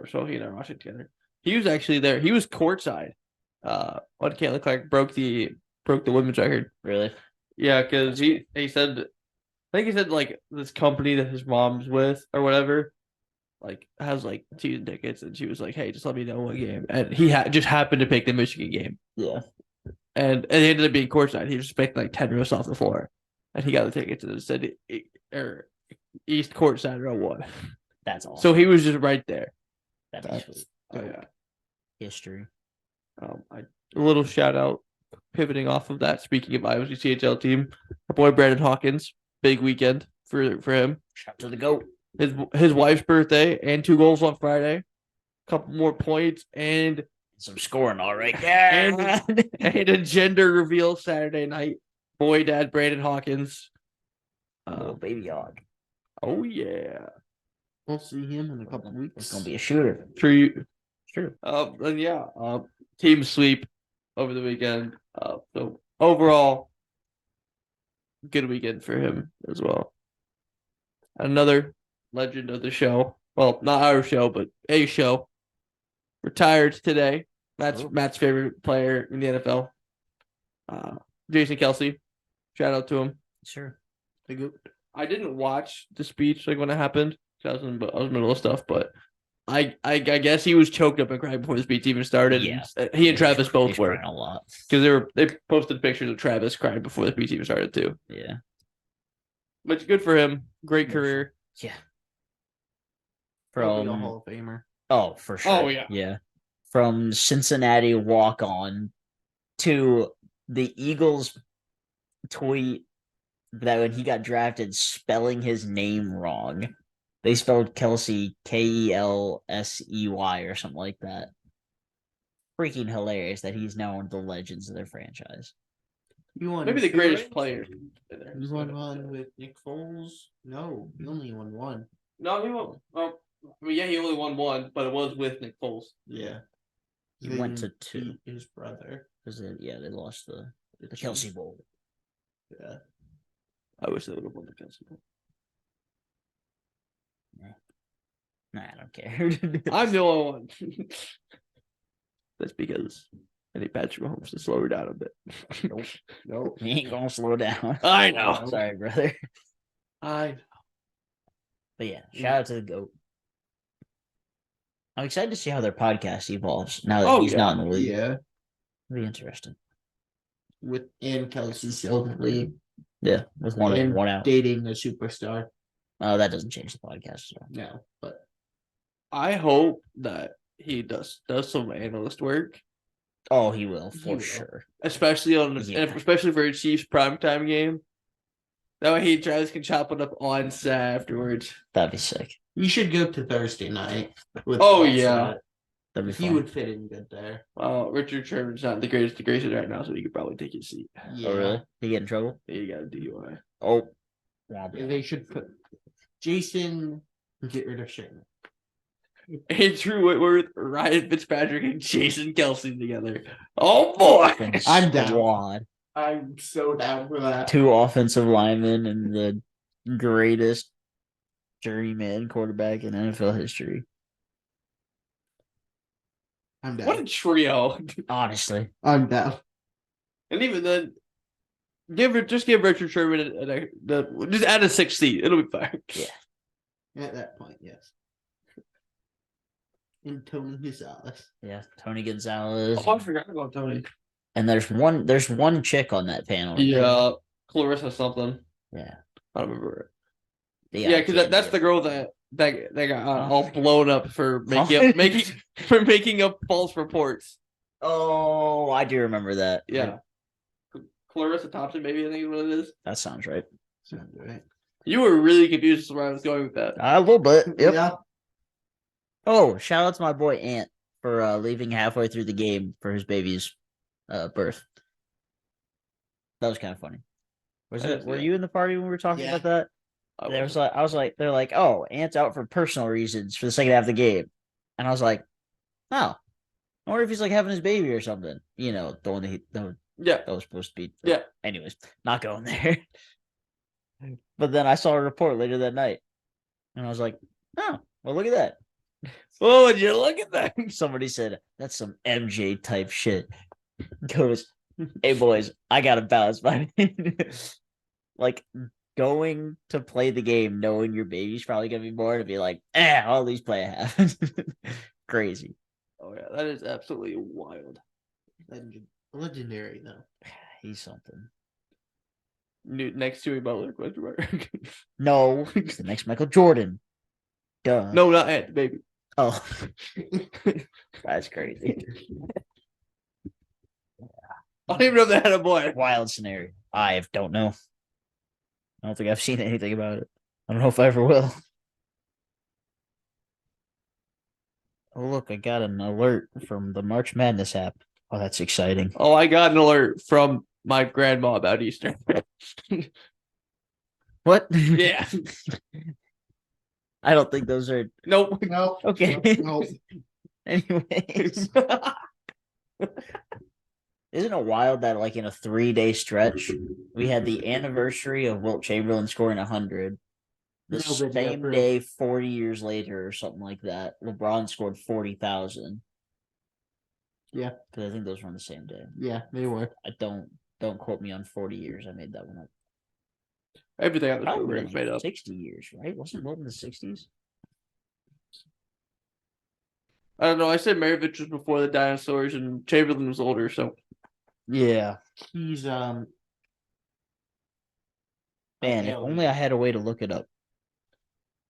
So he and I watched it together. He was actually there. He was courtside. When Caitlin Clark broke the women's record. Really? Yeah, because he said, I think he said like this company that his mom's with or whatever, like has like season tickets, and she was like, "Hey, just let me know what game." And he just happened to pick the Michigan game. Yeah. And it ended up being courtside. He just picked like 10 rows off the floor, and he got the tickets, and it said East Courtside row 1. That's awesome. So he was just right there. That'd be sweet. Oh yeah. History. A little shout out, pivoting off of that. Speaking of Iowa's CHL team, our boy Brandon Hawkins, big weekend for him. Shout out to the GOAT. His wife's birthday and 2 goals on Friday, a couple more points and Some scoring, all right. Yeah. and a gender reveal Saturday night. Boy, dad Brandon Hawkins. Little baby dog. Oh yeah, We'll see him in a couple weeks. It's gonna be a shooter. true. True. And yeah, team sweep over the weekend. So overall, good weekend for him as well. Another legend of the show. Well, not our show, but a show. Retired today. That's Matt's favorite player in the NFL. Jason Kelsey. Shout out to him. Sure. I didn't watch the speech like when it happened. I was in the middle of stuff, but I guess he was choked up and cried before the speech even started. Yeah. He and Travis both He's were, crying a lot. because they posted pictures of Travis crying before the speech even started too. Yeah. But good for him. Great career. Yeah. Probably a From Hall of Famer. Oh, for sure. Oh, yeah. Yeah. From Cincinnati walk on to the Eagles tweet that when he got drafted, spelling his name wrong. They spelled Kelsey Kelsey or something like that. Freaking hilarious that he's now one of the legends of their franchise. You won Maybe the two greatest rings? player. You won one with Nick Foles? No, you only won one. No, he won. Well, I mean, yeah, he only won one, but it was with Nick Foles. Yeah. He went to two. beat his brother. Because they lost the Kelsey Bowl. Yeah. I wish they would have won the Kelsey Bowl. Nah, I don't care. I'm the only one. That's because I think Patrick Mahomes to slow her down a bit. Nope. He ain't gonna slow down. I know. Sorry, brother. I But yeah, shout out to the GOAT. I'm excited to see how their podcast evolves now that he's not in the league. Yeah. It'll be interesting. And Kelsey's still in the league. Yeah, with one in, And one out. dating a superstar. Oh, that doesn't change the podcast. So. No, but hope that he does some analyst work, Oh, he will He for will. sure. especially Yeah. especially for a Chiefs primetime game. That way, he tries can chop it up on set afterwards. That'd be sick. you should go to Thursday night. With Oh, Offset. yeah. That'd be He fun. would fit in good there. Well, Richard Sherman's not the greatest of graces right now, so he could probably take his seat. Yeah. Oh, really? He get in trouble? He got a DUI. Oh, yeah. They should put Jason and get rid of Sherman. Andrew Whitworth, Ryan Fitzpatrick, and Jason Kelsey together. Oh boy! I'm down. Squad. I'm so down for that. Two offensive linemen and the greatest journeyman quarterback in NFL history. I'm down. What a trio! Honestly. I'm down. And even then, give Richard Sherman just add a 6th seat. It'll be fine. Yeah. At that point, yes. And Tony Gonzalez. Yeah. Tony Gonzalez. Oh, I forgot about Tony. And there's one chick on that panel. Yeah, Clarissa something. Yeah. I don't remember The it. Yeah, because kid, that's yeah. the girl that got Huh? all blown up for making up false reports. Oh, I do remember that. Yeah. Clarissa Thompson, maybe I think is what it is. That sounds right. Sounds right. You were really confused as to where I was going with that. A little bit. Yep. Yeah. Oh, shout out to my boy Ant for leaving halfway through the game for his baby's birth. That was kind of funny. Was I it? didn't Were see you in the party when we were talking Yeah. about that? There was like, I was like, they're like, oh, Ant's out for personal reasons for the second half of the game, and I was like, oh, I wonder if he's like having his baby or something. You know, the one that Yeah. was supposed to be. Yeah. Anyways, not going there. But then I saw a report later that night, and I was like, oh, well, look at that. Oh, would you look at that? Somebody said that's some MJ type shit. Goes, hey boys, I gotta bounce, my like going to play the game, knowing your baby's probably gonna be born, and be like, I'll at least play a half. Crazy. Oh yeah, that is absolutely wild. Legendary, though. He's something. Next to Butler, question mark. No, he's the next Michael Jordan. Duh. No, not Ant, baby. Oh, that's crazy. I don't even know if they had a boy. Wild scenario. I don't know. I don't think I've seen anything about it. I don't know if I ever will. Oh, look, I got an alert from the March Madness app. Oh, that's exciting. Oh, I got an alert from my grandma about Easter. What? Yeah. I don't think those are. Nope. No. Okay. No. Anyways. Isn't it wild that, like, in a 3-day stretch, we had the anniversary of Wilt Chamberlain scoring 100. The Nobody same ever- day, 40 years later, or something like that, LeBron scored 40,000. Yeah. Because I think those were on the same day. Yeah, they were. I don't quote me on 40 years. I made that one up. Everything on the Probably program is made up. 60 years, right? Wasn't Wilt in the 60s? I don't know. I said Maravich was before the dinosaurs and Chamberlain was older, so Yeah. He's Man, if alien. only I had a way to look it up.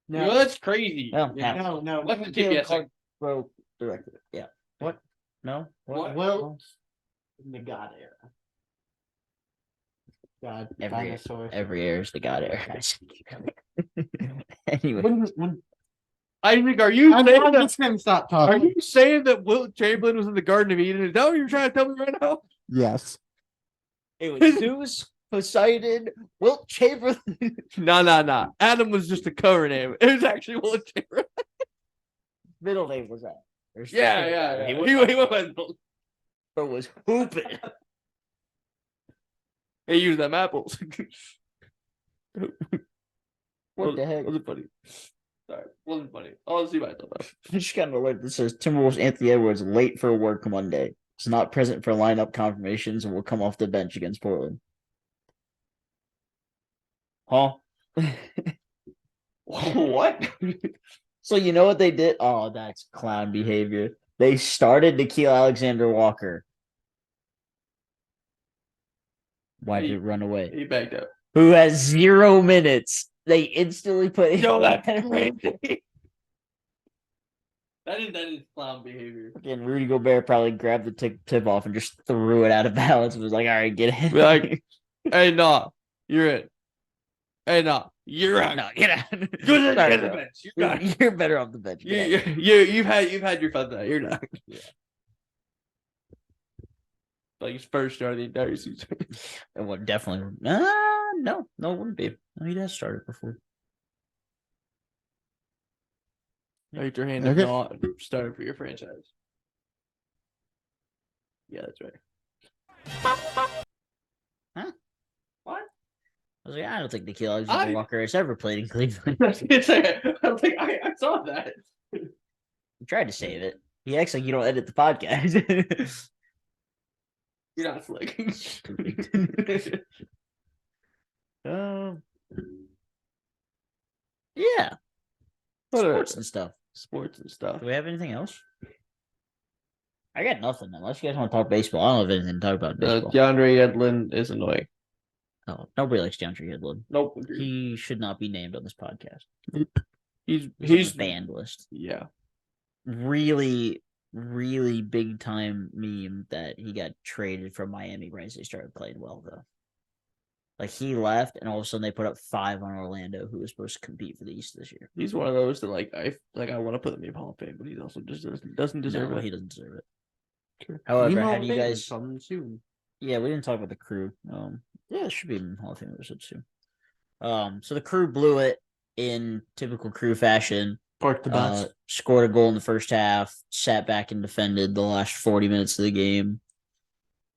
no, that's crazy. Well, Yeah. now- no. Let's keep Caleb guessing. Well, directly. Yeah. What? No. What? Well, in the God era. God, Every dinosaurs. every air is the God air. Anyway, When Isaac, are you I'm saying that? just gonna stop Are talking. you saying that Wilt Chamberlain was in the Garden of Eden? Is that what you're trying to tell me right now? Yes. it was Zeus, Poseidon, Wilt Chamberlain. No. Adam was just a cover name. It was actually Wilt Chamberlain. Middle name was that? Yeah. He He was, went by the- was hooping. He used them apples. What the heck? Wasn't funny. Sorry, wasn't funny. I'll see myself out. I just got an alert that says Timberwolves Anthony Edwards late for work Monday. Is not present for lineup confirmations and will come off the bench against Portland. Huh? What? So you know what they did? Oh, that's clown behavior. They started Nikhil Alexander Walker. Why did it run away? He backed up. Who has 0 minutes? They instantly put Yo, that's crazy. That is clown behavior. Again, Rudy Gobert probably grabbed the tip off and just threw it out of balance and was like, all right, get in. Be like, hey, nah, you're in. Hey, nah, you're out. No, get out. You're Sorry, the bro. bench. You're done. You're better off the bench. Get out. You've had your fun. You're done. Yeah. Like his first start of the entire season. It would definitely. No, it wouldn't be. No, he has started before. Raise your hand Okay. if not started for your franchise. Yeah, that's right. What? I was like, I don't think Nikhil Alexander Walker has ever played in Cleveland. I was like, I saw that. He tried to save it. He acts like you don't edit the podcast. You're not slick. Yeah. What are- Sports and stuff. Sports and stuff. Do we have anything else? I got nothing unless you guys want to talk baseball. I don't have anything to talk about baseball. DeAndre Edlin is annoying. Oh, nobody likes DeAndre Edlin. Nope. Agreed. He should not be named on this podcast. He's He's banned list. yeah. Really, really big time meme that he got traded from Miami right as they started playing well though. Like he left and all of a sudden they put up 5 on Orlando, who was supposed to compete for the East this year. He's one of those that I want to put him in Hall of Fame, but he also just doesn't deserve No, it. he doesn't deserve it. Sure. However, how do you guys? Something soon. Yeah, we didn't talk about the Crew. Yeah, it should be in Hall of Fame episode soon. So the Crew blew it in typical Crew fashion. Park the bus. Scored a goal in the first half, sat back and defended the last 40 minutes of the game.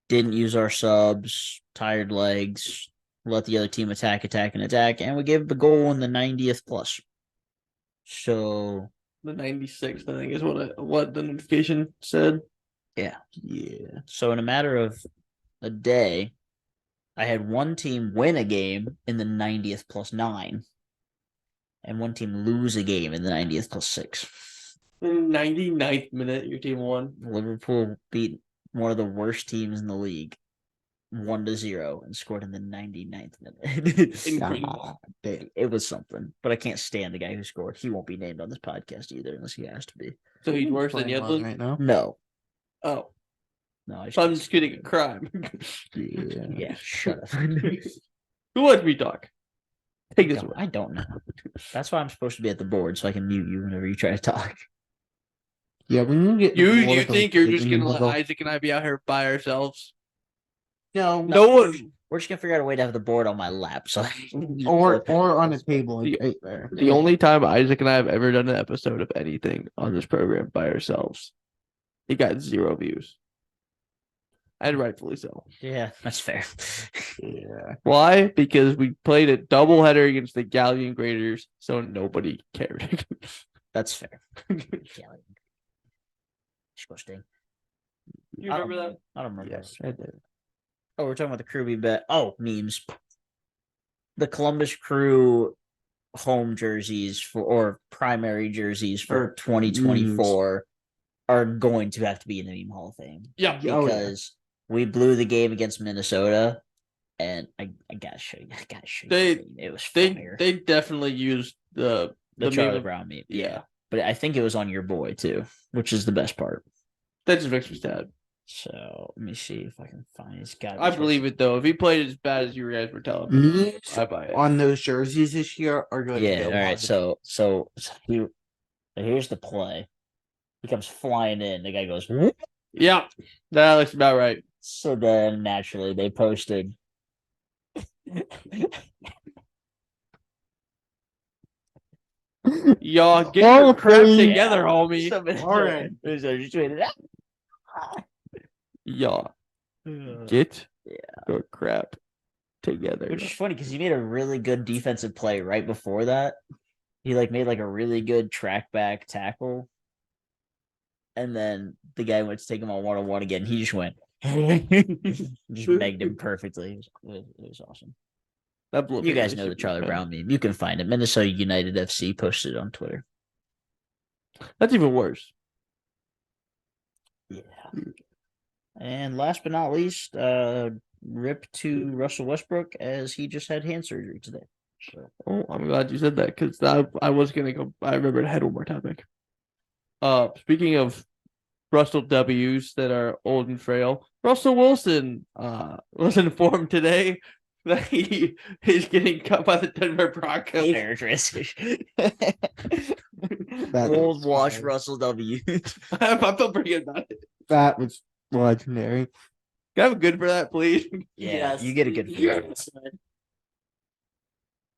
Didn't use our subs, tired legs, let the other team attack, and we gave the goal in the 90th plus. So The 96th, I think, is what the notification said. yeah. So in a matter of a day, I had one team win a game in the 90th plus 9, and one team lose a game in the 90th plus 6. In the 99th minute, your team won. Liverpool beat one of the worst teams in the league 1-0 and scored in the 99th minute. Incredible. It was something, but I can't stand the guy who scored. He won't be named on this podcast either unless he has to be. So he's worse than Playing well Yedlin? right now. No. Oh, I so I'm just kidding. A crime. Yeah, shut up. Who lets me talk? Take this one. I don't know. That's why I'm supposed to be at the board so I can mute you whenever you try to talk. Yeah, when you get You think you're just gonna gonna let Isaac and I be out here by ourselves? no, No one. We're just gonna figure out a way to have the board on my lap. So or on a table like, right there. The only time Isaac and I have ever done an episode of anything on this program by ourselves, it got 0 views. And rightfully so. yeah, that's fair. Yeah. Why? Because we played a doubleheader against the Galleon Graders, so nobody cared. That's fair. Disgusting. You I remember don't- that? I don't remember. Yes, I did. Oh, we're talking about the Crew we bet. Oh, memes. The Columbus Crew home jerseys or primary jerseys for 2024 are going to have to be in the Meme Hall of Fame Yeah. Oh, yeah. because we blew the game against Minnesota, and I gotta show you. They- it was They fire. they definitely used the the meme Charlie of- Brown meme. Yeah. but I think it was on your boy too, which is the best part. That's Victor's dad. So let me see if I can find his guy. I believe it though. If he played as bad as you guys were telling me, Knees I buy it. on those jerseys this year are going to Yeah. go All right. wide. So here's the play. He comes flying in. The guy goes, "Whoop." Yeah, that looks about right. So then naturally they posted. Y'all get Oh, your crap please. together, homie. All right. So just tweeted out. Y'all get Yeah. your crap together. Which is funny because he made a really good defensive play right before that. He made a really good track back tackle. And then the guy went to take him on 1-on-1 again. He just went just megged him perfectly. It was awesome. That blew up You my guys know the super Charlie fan. Brown meme. You can find it. Minnesota United FC posted it on Twitter. That's even worse. Yeah. And last but not least, rip to Russell Westbrook as he just had hand surgery today. So Oh, I'm glad you said that because I was gonna go. I remembered I had one more topic. Speaking of Russell W's that are old and frail, Russell Wilson was informed today that he is getting cut by the Denver Broncos. Old wash fire. Russell W. I felt pretty good about it. That was legendary. Can I have a good for that, please? Yeah, you get a good feeling.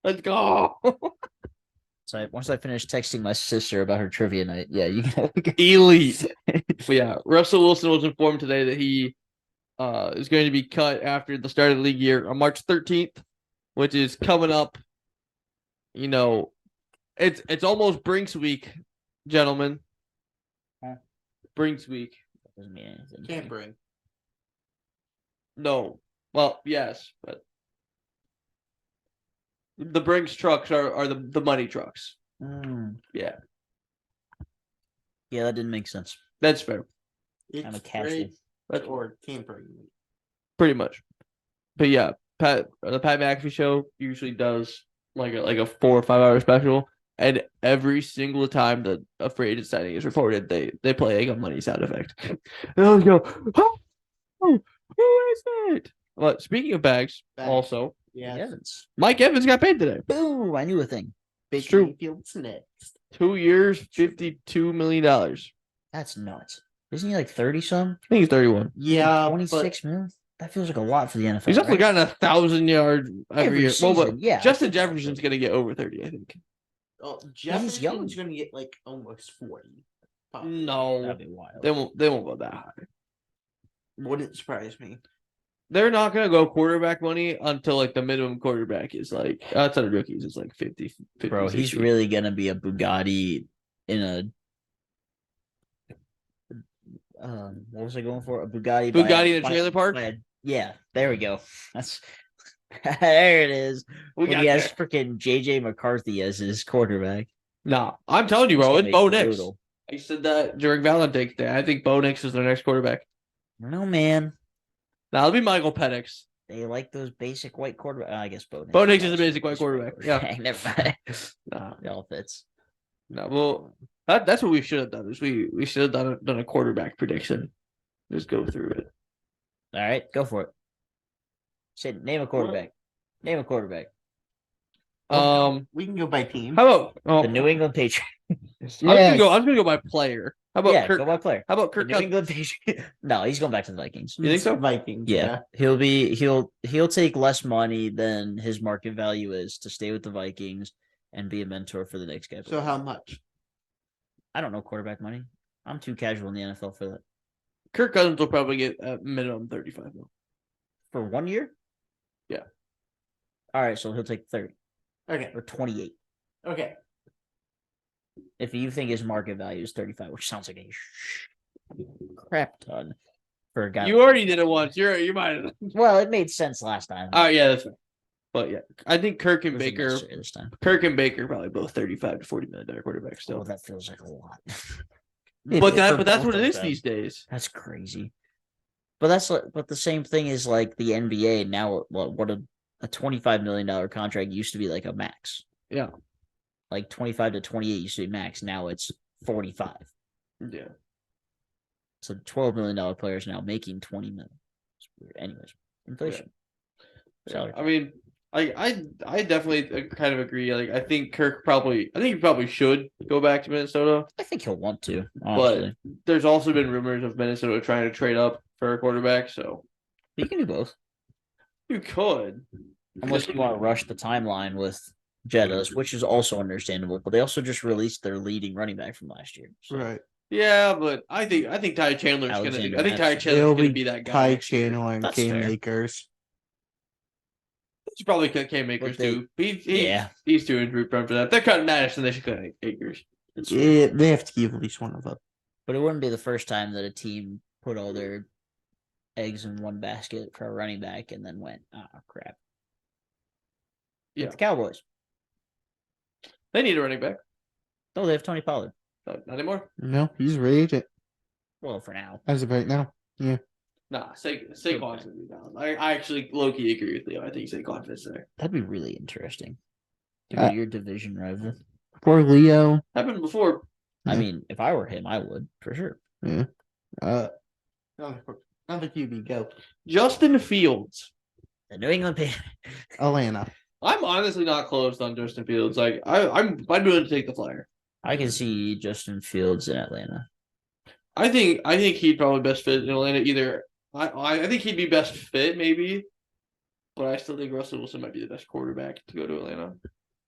Let's go. So once I finish texting my sister about her trivia night, yeah, you can. Elite. But yeah, Russell Wilson was informed today that he is going to be cut after the start of the league year on March 13th, which is coming up. You know, it's almost Brinks week, gentlemen. Huh? Brinks week. Doesn't mean anything. Can't bring. No. Well, yes, but the Brinks trucks are the money trucks. Mm, Yeah, yeah, that didn't make sense. that's fair. It's I'm a casual. great That's or can't bring. pretty much. But yeah, the Pat McAfee show usually does like a 4 or 5 hour special, and every single time that a free agent signing is reported, they play like a money sound effect. And they'll go, oh, who is it? Well, speaking of bags, Bags. also Yeah. Evans. Mike Evans got paid today. Boom! I knew a thing. Big true. Mayfield's next. 2 years, $52 million. I That's nuts. Isn't he like 30 some? think he's 31. Yeah, 26 million? That feels like a lot for the NFL. He's also right? gotten 1,000 yards every Every year. Well, but season, yeah. Justin Jefferson's gonna get over 30, I think. Oh, young. Jefferson's going to get like almost 40. No, That'd be wild. they won't go that high. Wouldn't surprise me. They're not gonna go quarterback money until like the minimum quarterback is like outside of rookies. It's like 50. Bro, 60. he's really gonna be a Bugatti in a what was I going for? A Bugatti. Bugatti in a trailer park? Yeah, there we go. That's there it is. We got He has there. freaking JJ McCarthy as his quarterback. Nah, I'm telling you, bro, It's it's gonna Bo be Nix. brutal. I said that during Valentine's Day. I think Bo Nix is their next quarterback. No man. Now it'll be Michael Penix. They like those basic white quarterback. I guess Bo Nix. Bo Nix is a basic white quarterback. Yeah. Never mind. Nah, It all fits. no. Well, that's what we should have done. Is we should have done a quarterback prediction. Just go through it. All right, go for it. Say name a quarterback. Name a quarterback. We can go by team. How about The New England Patriots. I was gonna go by player. How about Yeah, Kirk? go by player. How about The Kirk New Cousins? England Patriots. No, he's going back to the Vikings. You think so? Vikings. Yeah, he'll take less money than his market value is to stay with the Vikings and be a mentor for the next guy. So how much? I don't know quarterback money. I'm too casual in the NFL for that. Kirk Cousins will probably get at minimum 35 mil. For 1 year? Yeah. All right, so he'll take 30 Okay. or 28. Okay. If you think his market value is 35, which sounds like a crap ton for a guy. You already did it once. You might have. Well, it made sense last time. Oh yeah, that's right. But yeah, I think Kirk It and wasn't Baker, necessary this time. probably both 35 to 40 million quarterbacks Oh, still. that feels like a lot. But that's both what it of is them. these days. That's crazy. But the same thing is like the NBA now. What a $25 million contract used to be like a max. Yeah. Like 25 to 28 used to be max. Now it's 45. Yeah. So $12 million player is now making 20 million. Anyways, inflation. Salary I mean, I definitely kind of agree. Like, I think he probably should go back to Minnesota. I think he'll want to, honestly. But there's also been rumors of Minnesota trying to trade up for a quarterback, so But you can do both. you could. Unless you want to rush the timeline with Jettas, which is also understandable. But they also just released their leading running back from last year. So. Right. Yeah, but I think Ty Chandler's Alexander Ty Madison. Chandler's gonna be that guy. Ty next year. Chandler and That's Game fair. Makers. He's probably cut K-Makers But they- too. Yeah. He's too injury prone for that. If they're cutting Madison, they should cut Akers. Yeah, they have to keep at least one of them. But it wouldn't be the first time that a team put all their eggs in one basket for a running back and then went, crap. Yeah. Like the Cowboys. They need a running back. No, they have Tony Pollard. Not anymore. No, he's rated Well, for now. as of right now. Yeah. Nah, Saquon's gonna be down. I actually low-key agree with Leo. I think Saquon fits there. That'd be really interesting. To go to your division rival. Poor Leo. Happened before. I Yeah. mean, if I were him, I would, for sure. Yeah. Another QB go. Justin Fields. The New England Patriots. Atlanta. I'm honestly not closed on Justin Fields. Like I'm willing to take the flyer. I can see Justin Fields in Atlanta. I think he'd probably best fit in Atlanta. Either I think he'd be best fit maybe, but I still think Russell Wilson might be the best quarterback to go to Atlanta.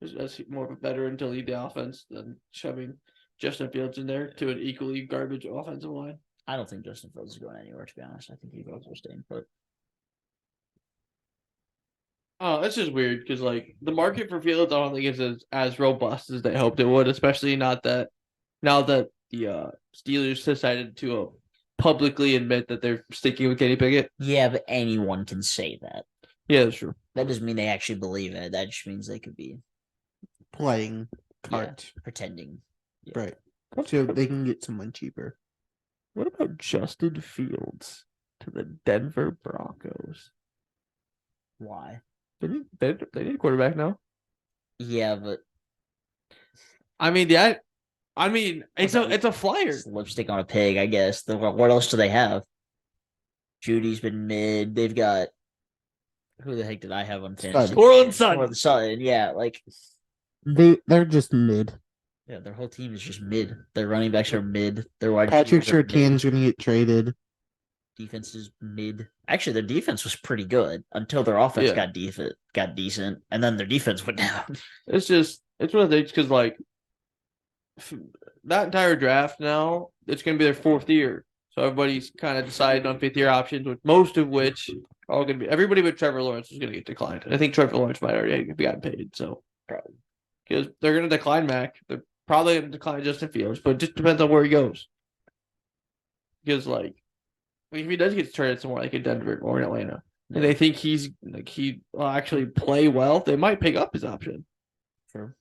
As more of a veteran to lead the offense than shoving Justin Fields in there to an equally garbage offensive line. I don't think Justin Fields is going anywhere, to be honest. I think he's also staying put. Oh, it's just weird because like the market for Fields, I don't think is as robust as they hoped it would. Especially now that the Steelers decided to publicly admit that they're sticking with Kenny Pickett. Yeah, but anyone can say that. Yeah, that's true. That doesn't mean they actually believe it. That just means they could be Playing cards. pretending. Yeah. Right. So they can get someone cheaper. What about Justin Fields to the Denver Broncos? Why? They need a quarterback now. Yeah, but I mean, it's a flyer. it's lipstick on a pig, I guess. What else do they have? Judy's been mid. They've got who the heck did I have on fantasy? Cortland Sutton. Cortland Sutton, yeah, like They're just mid. yeah, their whole team is just mid. Their running backs are mid. Their wide Patrick receivers are mid. Surtain's gonna get traded. Defense is mid. Actually, their defense was pretty good until their offense got decent, and then their defense went down. It's one of the things because like that entire draft now, it's going to be their fourth year, so everybody's kind of deciding on fifth year options, with most of which are all going to be everybody but Trevor Lawrence is going to get declined. I think Trevor Lawrence might already have gotten paid, so Probably. because they're going to decline Mac, they're probably going to decline Justin Fields, but it just depends on where he goes. Because like, if he does get traded somewhere like in Denver or in Atlanta, and they think he will actually play well, they might pick up his option. Sure.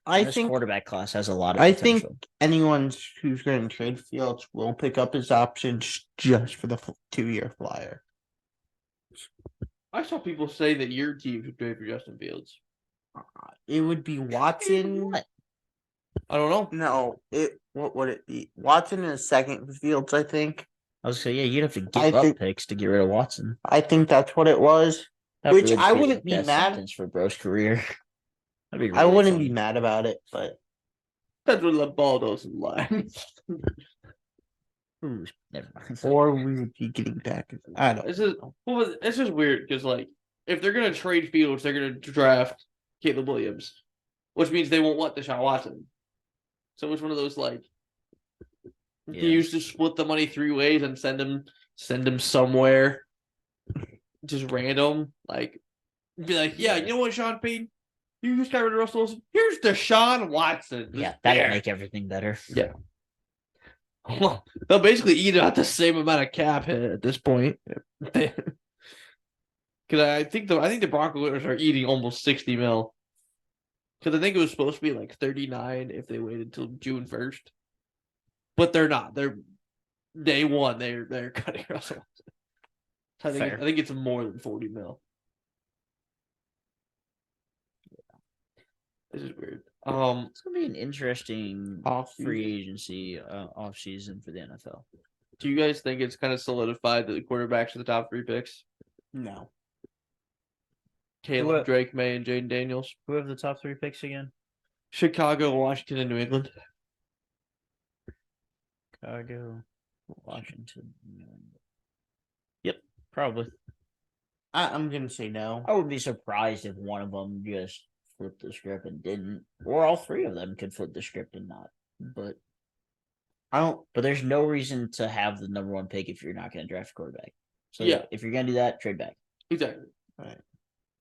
I This think quarterback class has a lot of I potential. think anyone who's going to trade Fields will pick up his options just for the 2-year flyer. I saw people say that your team should trade for Justin Fields. It would be Watson. What? I don't know. No, what would it be? Watson and a second for Fields, I think. I was gonna say, yeah, you'd have to give I up think- picks to get rid of Watson. I think that's what it was. That'd Which really I be the wouldn't be death mad- sentence for Bro's career. That'd be I really wouldn't funny. be mad about it, but That's what LeBall doesn't lie. Ooh, never mind. or we would be getting back. I don't. It's just weird because like if they're gonna trade Fields, they're gonna draft Caleb Williams, which means they won't want Deshaun Watson. So it's one of those like Yeah. you used to split the money 3 ways and send him somewhere, just random. Like be like, yeah, you know what, Sean Payton, you just got rid of Russell Wilson. Here's Deshaun Watson. Yeah, Just that'd there. make everything better. Well, they'll basically eat out the same amount of cap hit at this point. Because I think the Broncos are eating almost 60 mil. Because I think it was supposed to be like 39 if they waited till June 1st, but they're not. They're day one. They're cutting Russell. I Fair. think it's more than 40 mil. This is weird. It's gonna be an interesting Off-season. free agency off season for the NFL. Do you guys think it's kind of solidified that the quarterbacks are the top 3 picks? No. Caleb, What? Drake May, and Jaden Daniels. Who have the top 3 picks again? Chicago, Washington, and New England. Chicago, Washington. Yep, probably. I'm gonna say no. I wouldn't be surprised if one of them just flipped the script and didn't, or all 3 of them could flip the script and not. But I don't. there's no reason to have the number 1 pick if you're not going to draft a quarterback. So Yeah. if you're going to do that, trade back. Exactly. Right.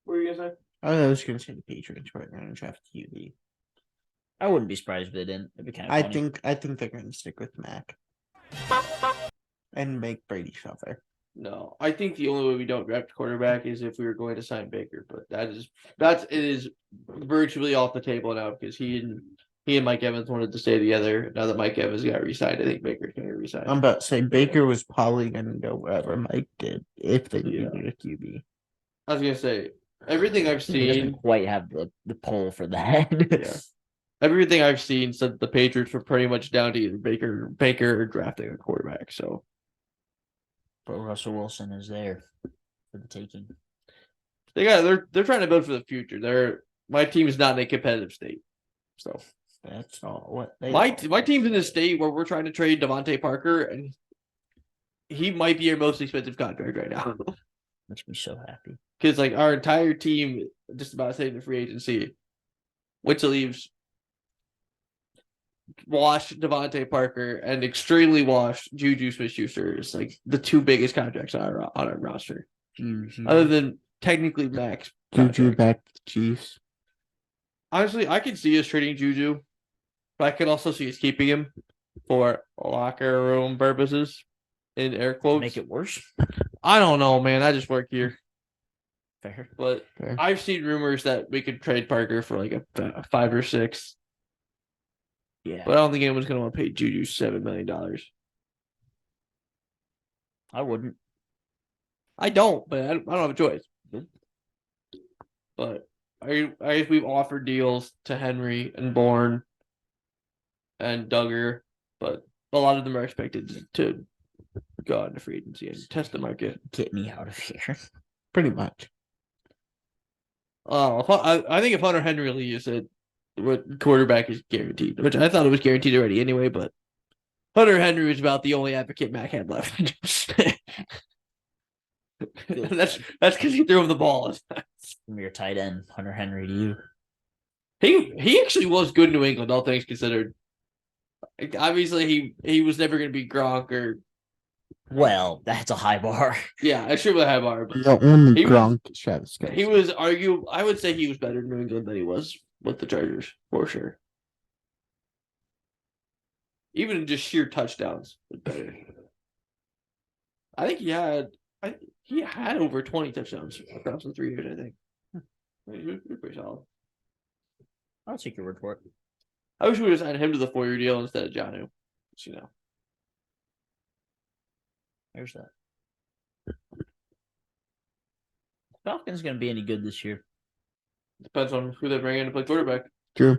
What were you gonna say? I was gonna say the Patriots were gonna draft QB. I wouldn't be surprised if they didn't. It'd be kind of funny. I think they're gonna stick with Mac and make Brady suffer. No, I think the only way we don't draft a quarterback is if we were going to sign Baker, but it is virtually off the table now because he and Mike Evans wanted to stay together. Now that Mike Evans got re-signed, I think Baker's going to get re-signed. I'm about to say Baker was probably gonna go wherever Mike did if they Yeah. needed a QB. I was gonna say everything I've He doesn't seen, quite have the pull for that. Yeah. everything I've seen said the Patriots were pretty much down to either Baker or drafting a quarterback. So But Russell Wilson is there for the taking. they're trying to build for the future. My team is not in a competitive state. So That's all what they my are. team's in a state where we're trying to trade Devontae Parker, and he might be our most expensive contract right now. Makes me so happy. Because like our entire team just about saved the free agency. Which leaves washed Devontae Parker and extremely washed Juju Smith-Schuster is like the 2 biggest contracts on our roster, other than technically Max. Juju contract. back to the Chiefs. Honestly, I could see us trading Juju, but I could also see us keeping him for locker room purposes, in air quotes. Make it worse. I don't know, man. I just work here. Fair. But Fair. I've seen rumors that we could trade Parker for like a 5 or 6. Yeah. But I don't think anyone's going to want to pay Juju $7 million. I wouldn't. I don't, but I don't have a choice. But we've offered deals to Henry and Bourne and Duggar, but a lot of them are expected to go out into free agency and test the market. Get me out of here. Pretty much. I think if Hunter Henry leaves, what quarterback is guaranteed, which I thought it was guaranteed already anyway, but Hunter Henry was about the only advocate Mac had left. That's because he threw him the ball. From your tight end, Hunter Henry to you. He actually was good in New England, all things considered. Obviously, he was never going to be Gronk or Well, that's a high bar. yeah, I sure would have bar, but The only He was- Gronk is Travis Kelce. he was I would say he was better in New England than he was with the Chargers for sure. Even in just sheer touchdowns, was better. I think he had over 20 touchdowns across the 3 years. I think he was pretty solid. I'll take your word for it. I wish we would have signed him to the 4-year deal instead of Jonnu. You know, There's that. Falcons going to be any good this year? depends on who they bring in to play quarterback. True.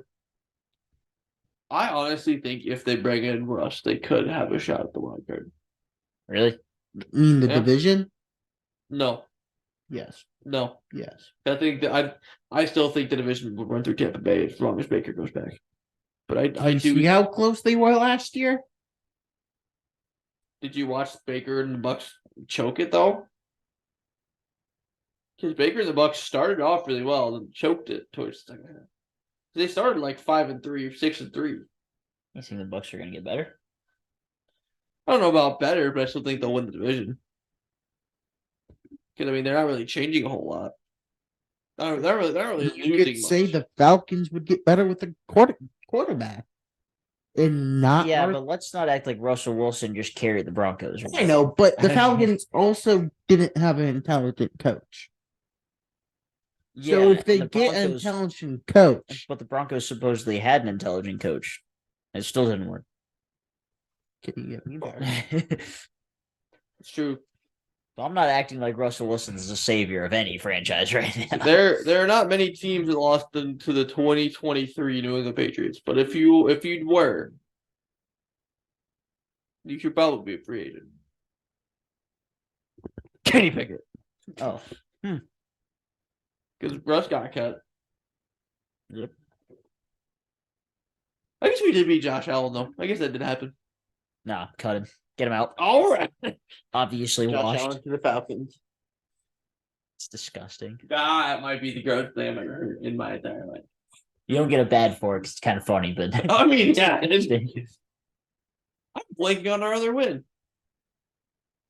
I honestly think if they bring in Russ, they could have a shot at the wild card. Really? You mean the Yeah. division? No, Yes. no. Yes. I think that I still think the division will run through Tampa Bay as long as Baker goes back. But I You do. see how close they were last year? Did you watch Baker and the Bucks choke it though? Because Baker and the Bucks started off really well, and then choked it towards the second half. They started like 5-3, 6-3. I think the Bucks are going to get better. I don't know about better, but I still think they'll win the division. Because I mean, they're not really changing a whole lot. They're not really You losing could say much. the Falcons would get better with a quarterback. And not Yeah, our- but let's not act like Russell Wilson just carried the Broncos. I know, but the Falcons also didn't have an intelligent coach. So if they the get an Broncos- intelligent coach, But the Broncos supposedly had an intelligent coach. It still didn't work. can you get me there? It's true. So I'm not acting like Russell Wilson is the savior of any franchise right now. There are not many teams that lost to the 2023 New England Patriots, but if you were, you should probably be a free agent. Kenny Pickett, Oh, because Russ got cut. Yep. I guess we did beat Josh Allen though. I guess that did happen. nah, cut him. Get him out. All right. Obviously Josh washed. Allen to the Falcons. It's disgusting. That might be the grossest thing I've ever heard in my entire life. You don't get a bad for it 'cause it's kind of funny, but I mean, yeah, it is. I'm blanking on our other win.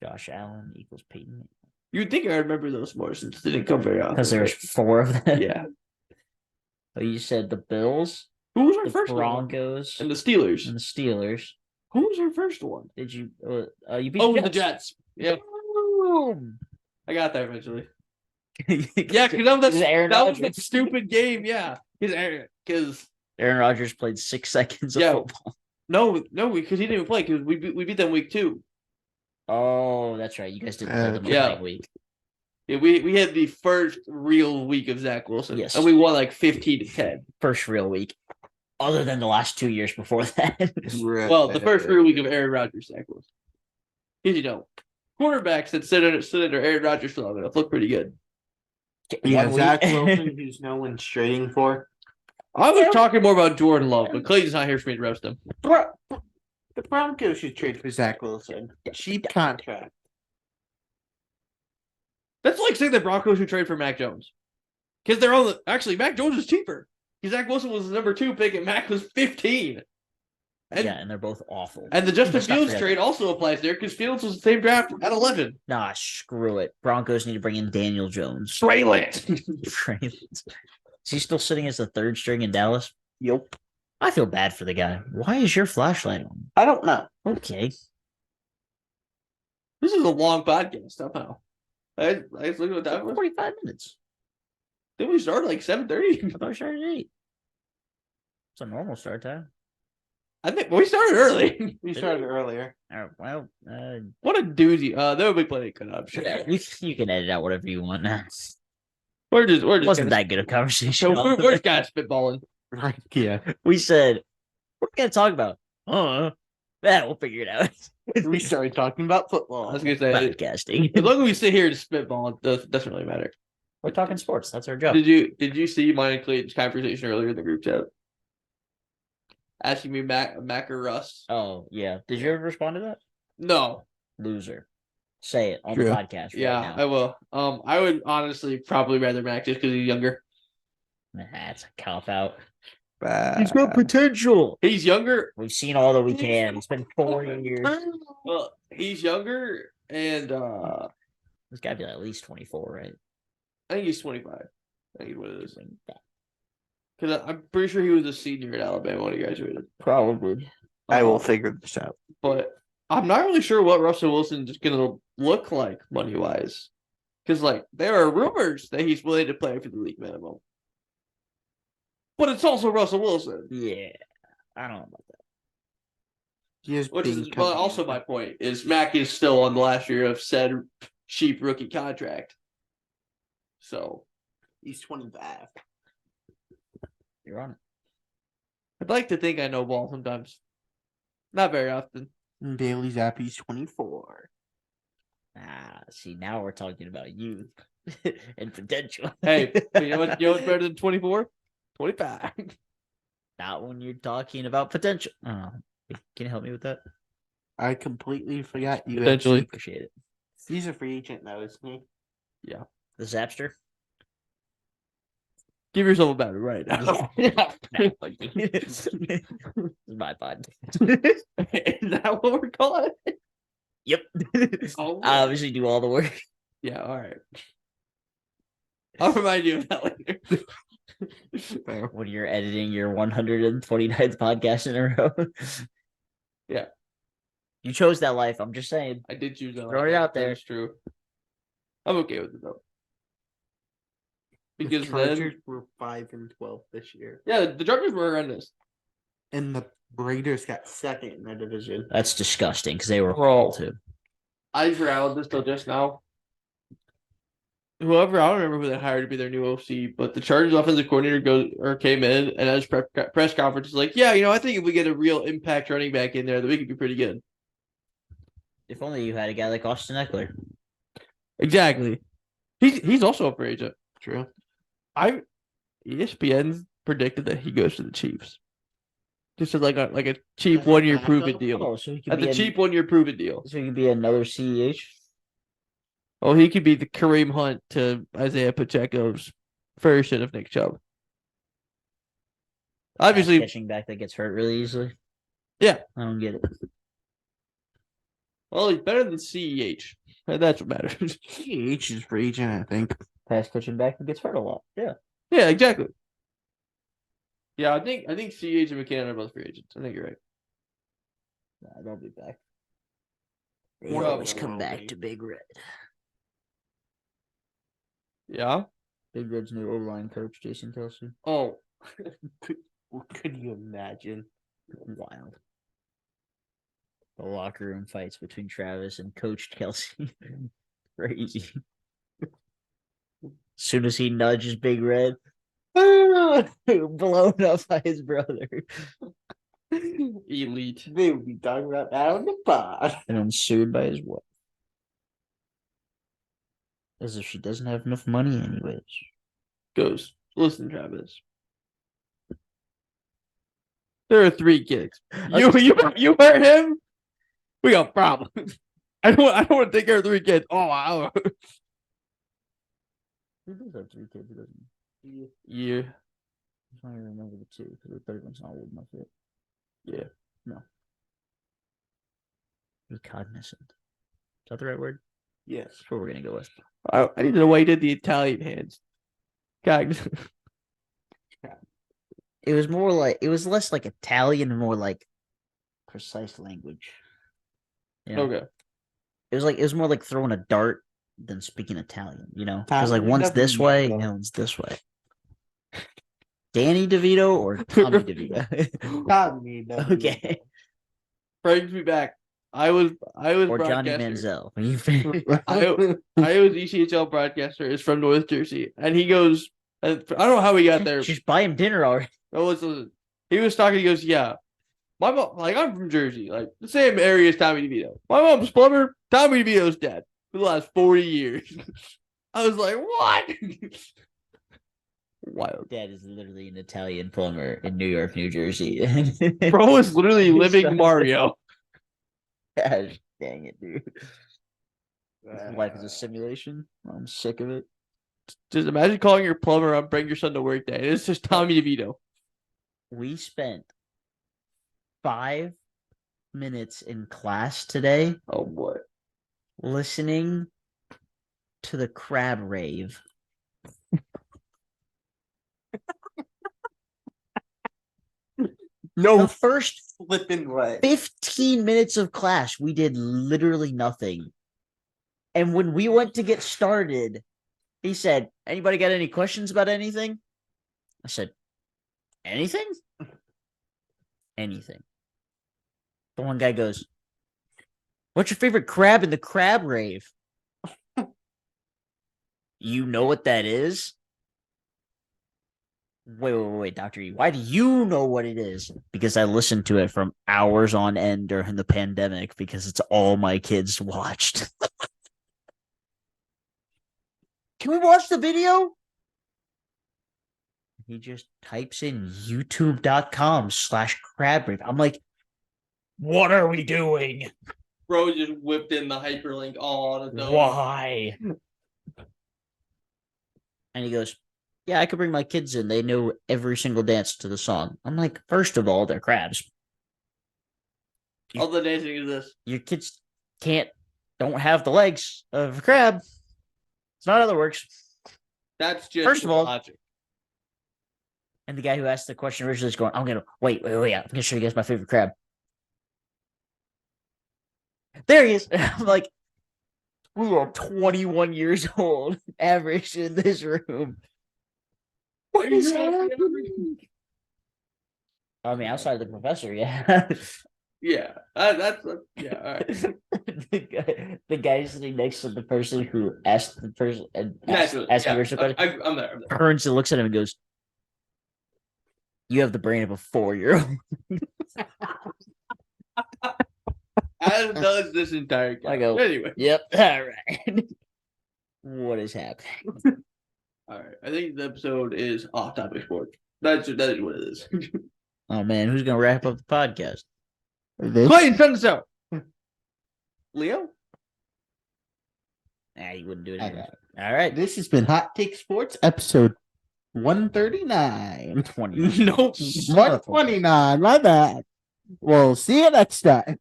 Josh Allen equals Peyton You'd think I remember those more since it didn't come very often. because there's 4 of them. Yeah. So you said the Bills, Who was our the first one? Broncos, And the Steelers. and the Steelers. Who was our first one? Did you? You beat Oh, the Jets. Yeah, Boom. I got there eventually. yeah, Yeah, because This is Aaron that was Rodgers. the stupid game. Yeah, because Aaron Rodgers played 6 seconds of Yeah. football. no, because he didn't even play because we beat them week 2. Oh, that's right. You guys didn't play them Yeah. that week. Yeah, we had the first real week of Zach Wilson. Yes. And we won like 15-10. First real week, other than the last 2 years before that. Well, the first real week of Aaron Rodgers, Zach Wilson. Because you know, quarterbacks that sit under Aaron Rodgers for long enough look pretty good. Yeah, One Zach week. Wilson, who's no one's trading for. I was talking more about Jordan Love, but Clayton's not here for me to roast him. The Broncos should trade for Zach Wilson. Cheap contract. That's like saying the Broncos should trade for Mac Jones. Because they're on the actually Mac Jones is cheaper. Because Zach Wilson was the number 2 pick and Mac was 15. And, Yeah, and they're both awful. and the Justin Let's not Fields forget trade also applies there because Fields was the same draft at 11. Nah, screw it. Broncos need to bring in Daniel Jones. Trey Lance. Trey Lance. Is he still sitting as the 3rd string in Dallas? Yep. I feel bad for the guy. Why is your flashlight on? I don't know. Okay. This is a long podcast somehow. I was looking at that one. 45 minutes. Did we start like 7:30? I thought we started at 8. It's a normal start time. I think we started early. We started earlier. Well, What a doozy. There will be plenty cut up. Sure. yeah, you can edit out whatever you want. We're just Wasn't gonna, that good a conversation? we're just kind of spitballing. Right. Yeah. We said, what are we going to talk about? Yeah, we'll figure it out. We started talking about I football. was gonna say Podcasting. as long as we sit here to spitball, it doesn't really matter. We're talking sports. That's our job. Did you see mine and Clayton's conversation earlier in the group chat? Asking me Mac or Russ? Oh, yeah. Did you ever respond to that? No. Loser. Say it on True. the podcast right Yeah, now. I will. I would honestly probably rather Mac just because he's younger. Nah, it's a cop out. He's got potential. He's younger. We've seen all that we can. It's been 4 years. Well, he's younger, and This got to be at least 24, right? I think he's 25. I think what it is. Because I'm pretty sure he was a senior at Alabama when he graduated. Probably. I will figure this out. But I'm not really sure what Russell Wilson is going to look like money wise. Because, like, there are rumors that he's willing to play for the league minimum. But it's also Russell Wilson. Yeah. I don't know about that. He is Which being is but also my point is Mac is still on the last year of said cheap rookie contract. So He's 25. You're on it. I'd like to think I know ball sometimes. Not very often. And Bailey Zappi's 24. See, now we're talking about youth and potential. Hey, you know what's better than 24? 25. Not when you're talking about potential. Oh, can you help me with that? I completely forgot you. Potentially. Appreciate it. He's a free agent now, isn't he? The Zapster? Give yourself a battery right now. This is my pod. Is that what we're calling it? Yep. Oh, I obviously do all the work. yeah, all right. I'll remind you of that later. When you're editing your 129th podcast in a row. Yeah. You chose that life. I'm just saying. I did choose that. Throw it out there. That's true. I'm okay with it though. The Because Chargers then, were 5-12 this year, yeah, the Chargers were horrendous. and the Raiders got second in their division. That's disgusting because they were Bro. horrible too. I forgot this till just now. whoever, I don't remember who they hired to be their new OC, but the Chargers offensive coordinator came in and at his press conference is like, yeah, I think if we get a real impact running back in there, that we could be pretty good. If only you had a guy like Austin Eckler. Exactly. He's also a free agent. True. ESPN predicted that he goes to the Chiefs. Just as like a cheap 1 year proven deal. Oh, so he could That's be a cheap 1 year proven deal. So he could be another CEH. Oh, he could be the Kareem Hunt to Isaiah Pacheco's version of Nick Chubb. Obviously, Catching back that gets hurt really easily. Yeah. I don't get it. Well, he's better than CEH. And that's what matters. CH is free agent, I think. Pass catching back that gets hurt a lot. Yeah. Yeah, exactly. Yeah, I think CEH and McKinnon are both free agents. I think you're right. Nah, they'll be back. They Well, always well, come back wait. to Big Red. Yeah. Big Red's new O-line coach, Jason Kelsey. Oh, What could you imagine? Wild. The locker room fights between Travis and Coach Kelsey. Crazy. As soon as he nudges Big Red, blown up by his brother. elite. They would be talking about that on the pod. And then sued by his wife. As if she doesn't have enough money anyways. Goes. Listen, Travis. There are 3 kids. You hurt him. We got problems. I don't want to take care of 3 kids. Oh, wow. He does have 3 kids, doesn't he? Yeah. I'm trying to remember the 2 because the third one's not old enough yet. Yeah. No. Be cognizant. Is that the right word? Yes. That's what we're gonna go with. I need to know why he did the Italian hands. God. It was more like it was less like Italian and more like precise language. You know? Okay. It was more like throwing a dart than speaking Italian, Because like Tommy one's this way DeVito. and one's this way. Danny DeVito or Tommy DeVito? Tommy DeVito. Okay. Brings me back. I was Or Johnny broadcaster. Manziel. When you finish. I was ECHL broadcaster. Is from North Jersey, and he goes. I don't know how he got there. Just buy him dinner already. Oh, listen. He was talking. He goes, "Yeah, my mom. Like I'm from Jersey, like the same area as Tommy DeVito. My mom's plumber. Tommy DeVito's dead for the last 40 years." I was like, "What?" Wild. Dad is literally an Italian plumber in New York, New Jersey. Bro is literally living Mario. Gosh, dang it, dude. Life is a simulation. I'm sick of it. Just imagine calling your plumber up, bring your son to work day. It's just Tommy DeVito. We spent 5 minutes in class today Oh boy. listening to the crab rave. No The first flipping way. 15 minutes of class, we did literally nothing. And when we went to get started, he said, "Anybody got any questions about anything?" I said, "Anything?" Anything. The one guy goes, "What's your favorite crab in the crab rave?" You know what that is? Wait, Dr. E. Why do you know what it is? Because I listened to it from hours on end during the pandemic because it's all my kids watched. Can we watch the video? He just types in youtube.com/crab. I'm like, what are we doing? Bro just whipped in the hyperlink all on his own. Why? And he goes, "Yeah, I could bring my kids in. They know every single dance to the song." I'm like, first of all, they're crabs. All the dancing is this. Your kids don't have the legs of a crab. It's not how that works. That's just First of all- logic. And the guy who asked the question originally is going, I'm gonna wait. I'm gonna show you guys my favorite crab. There he is. I'm like, we are 21 years old, average in this room. What is happening? I mean, outside of the professor, yeah. Yeah, yeah. All right. the guy sitting next to the person who asked the person and Naturally, asked yeah, the original question I'm there. turns and looks at him and goes, "You have the brain of a 4-year-old." As does this entire game. I go, Anyway. "Yep, all right." What is happening? All right. I think the episode is off topic sports. That is what it is. Oh man, who's gonna wrap up the podcast? This Clayton, send us out. Leo? Nah, you wouldn't do it All anyway. right. All right, This has been Hot Take Sports episode 139. 20. Nope. 129. My bad. We'll see you next time.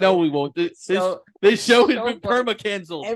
No, we won't. This show has been perma canceled.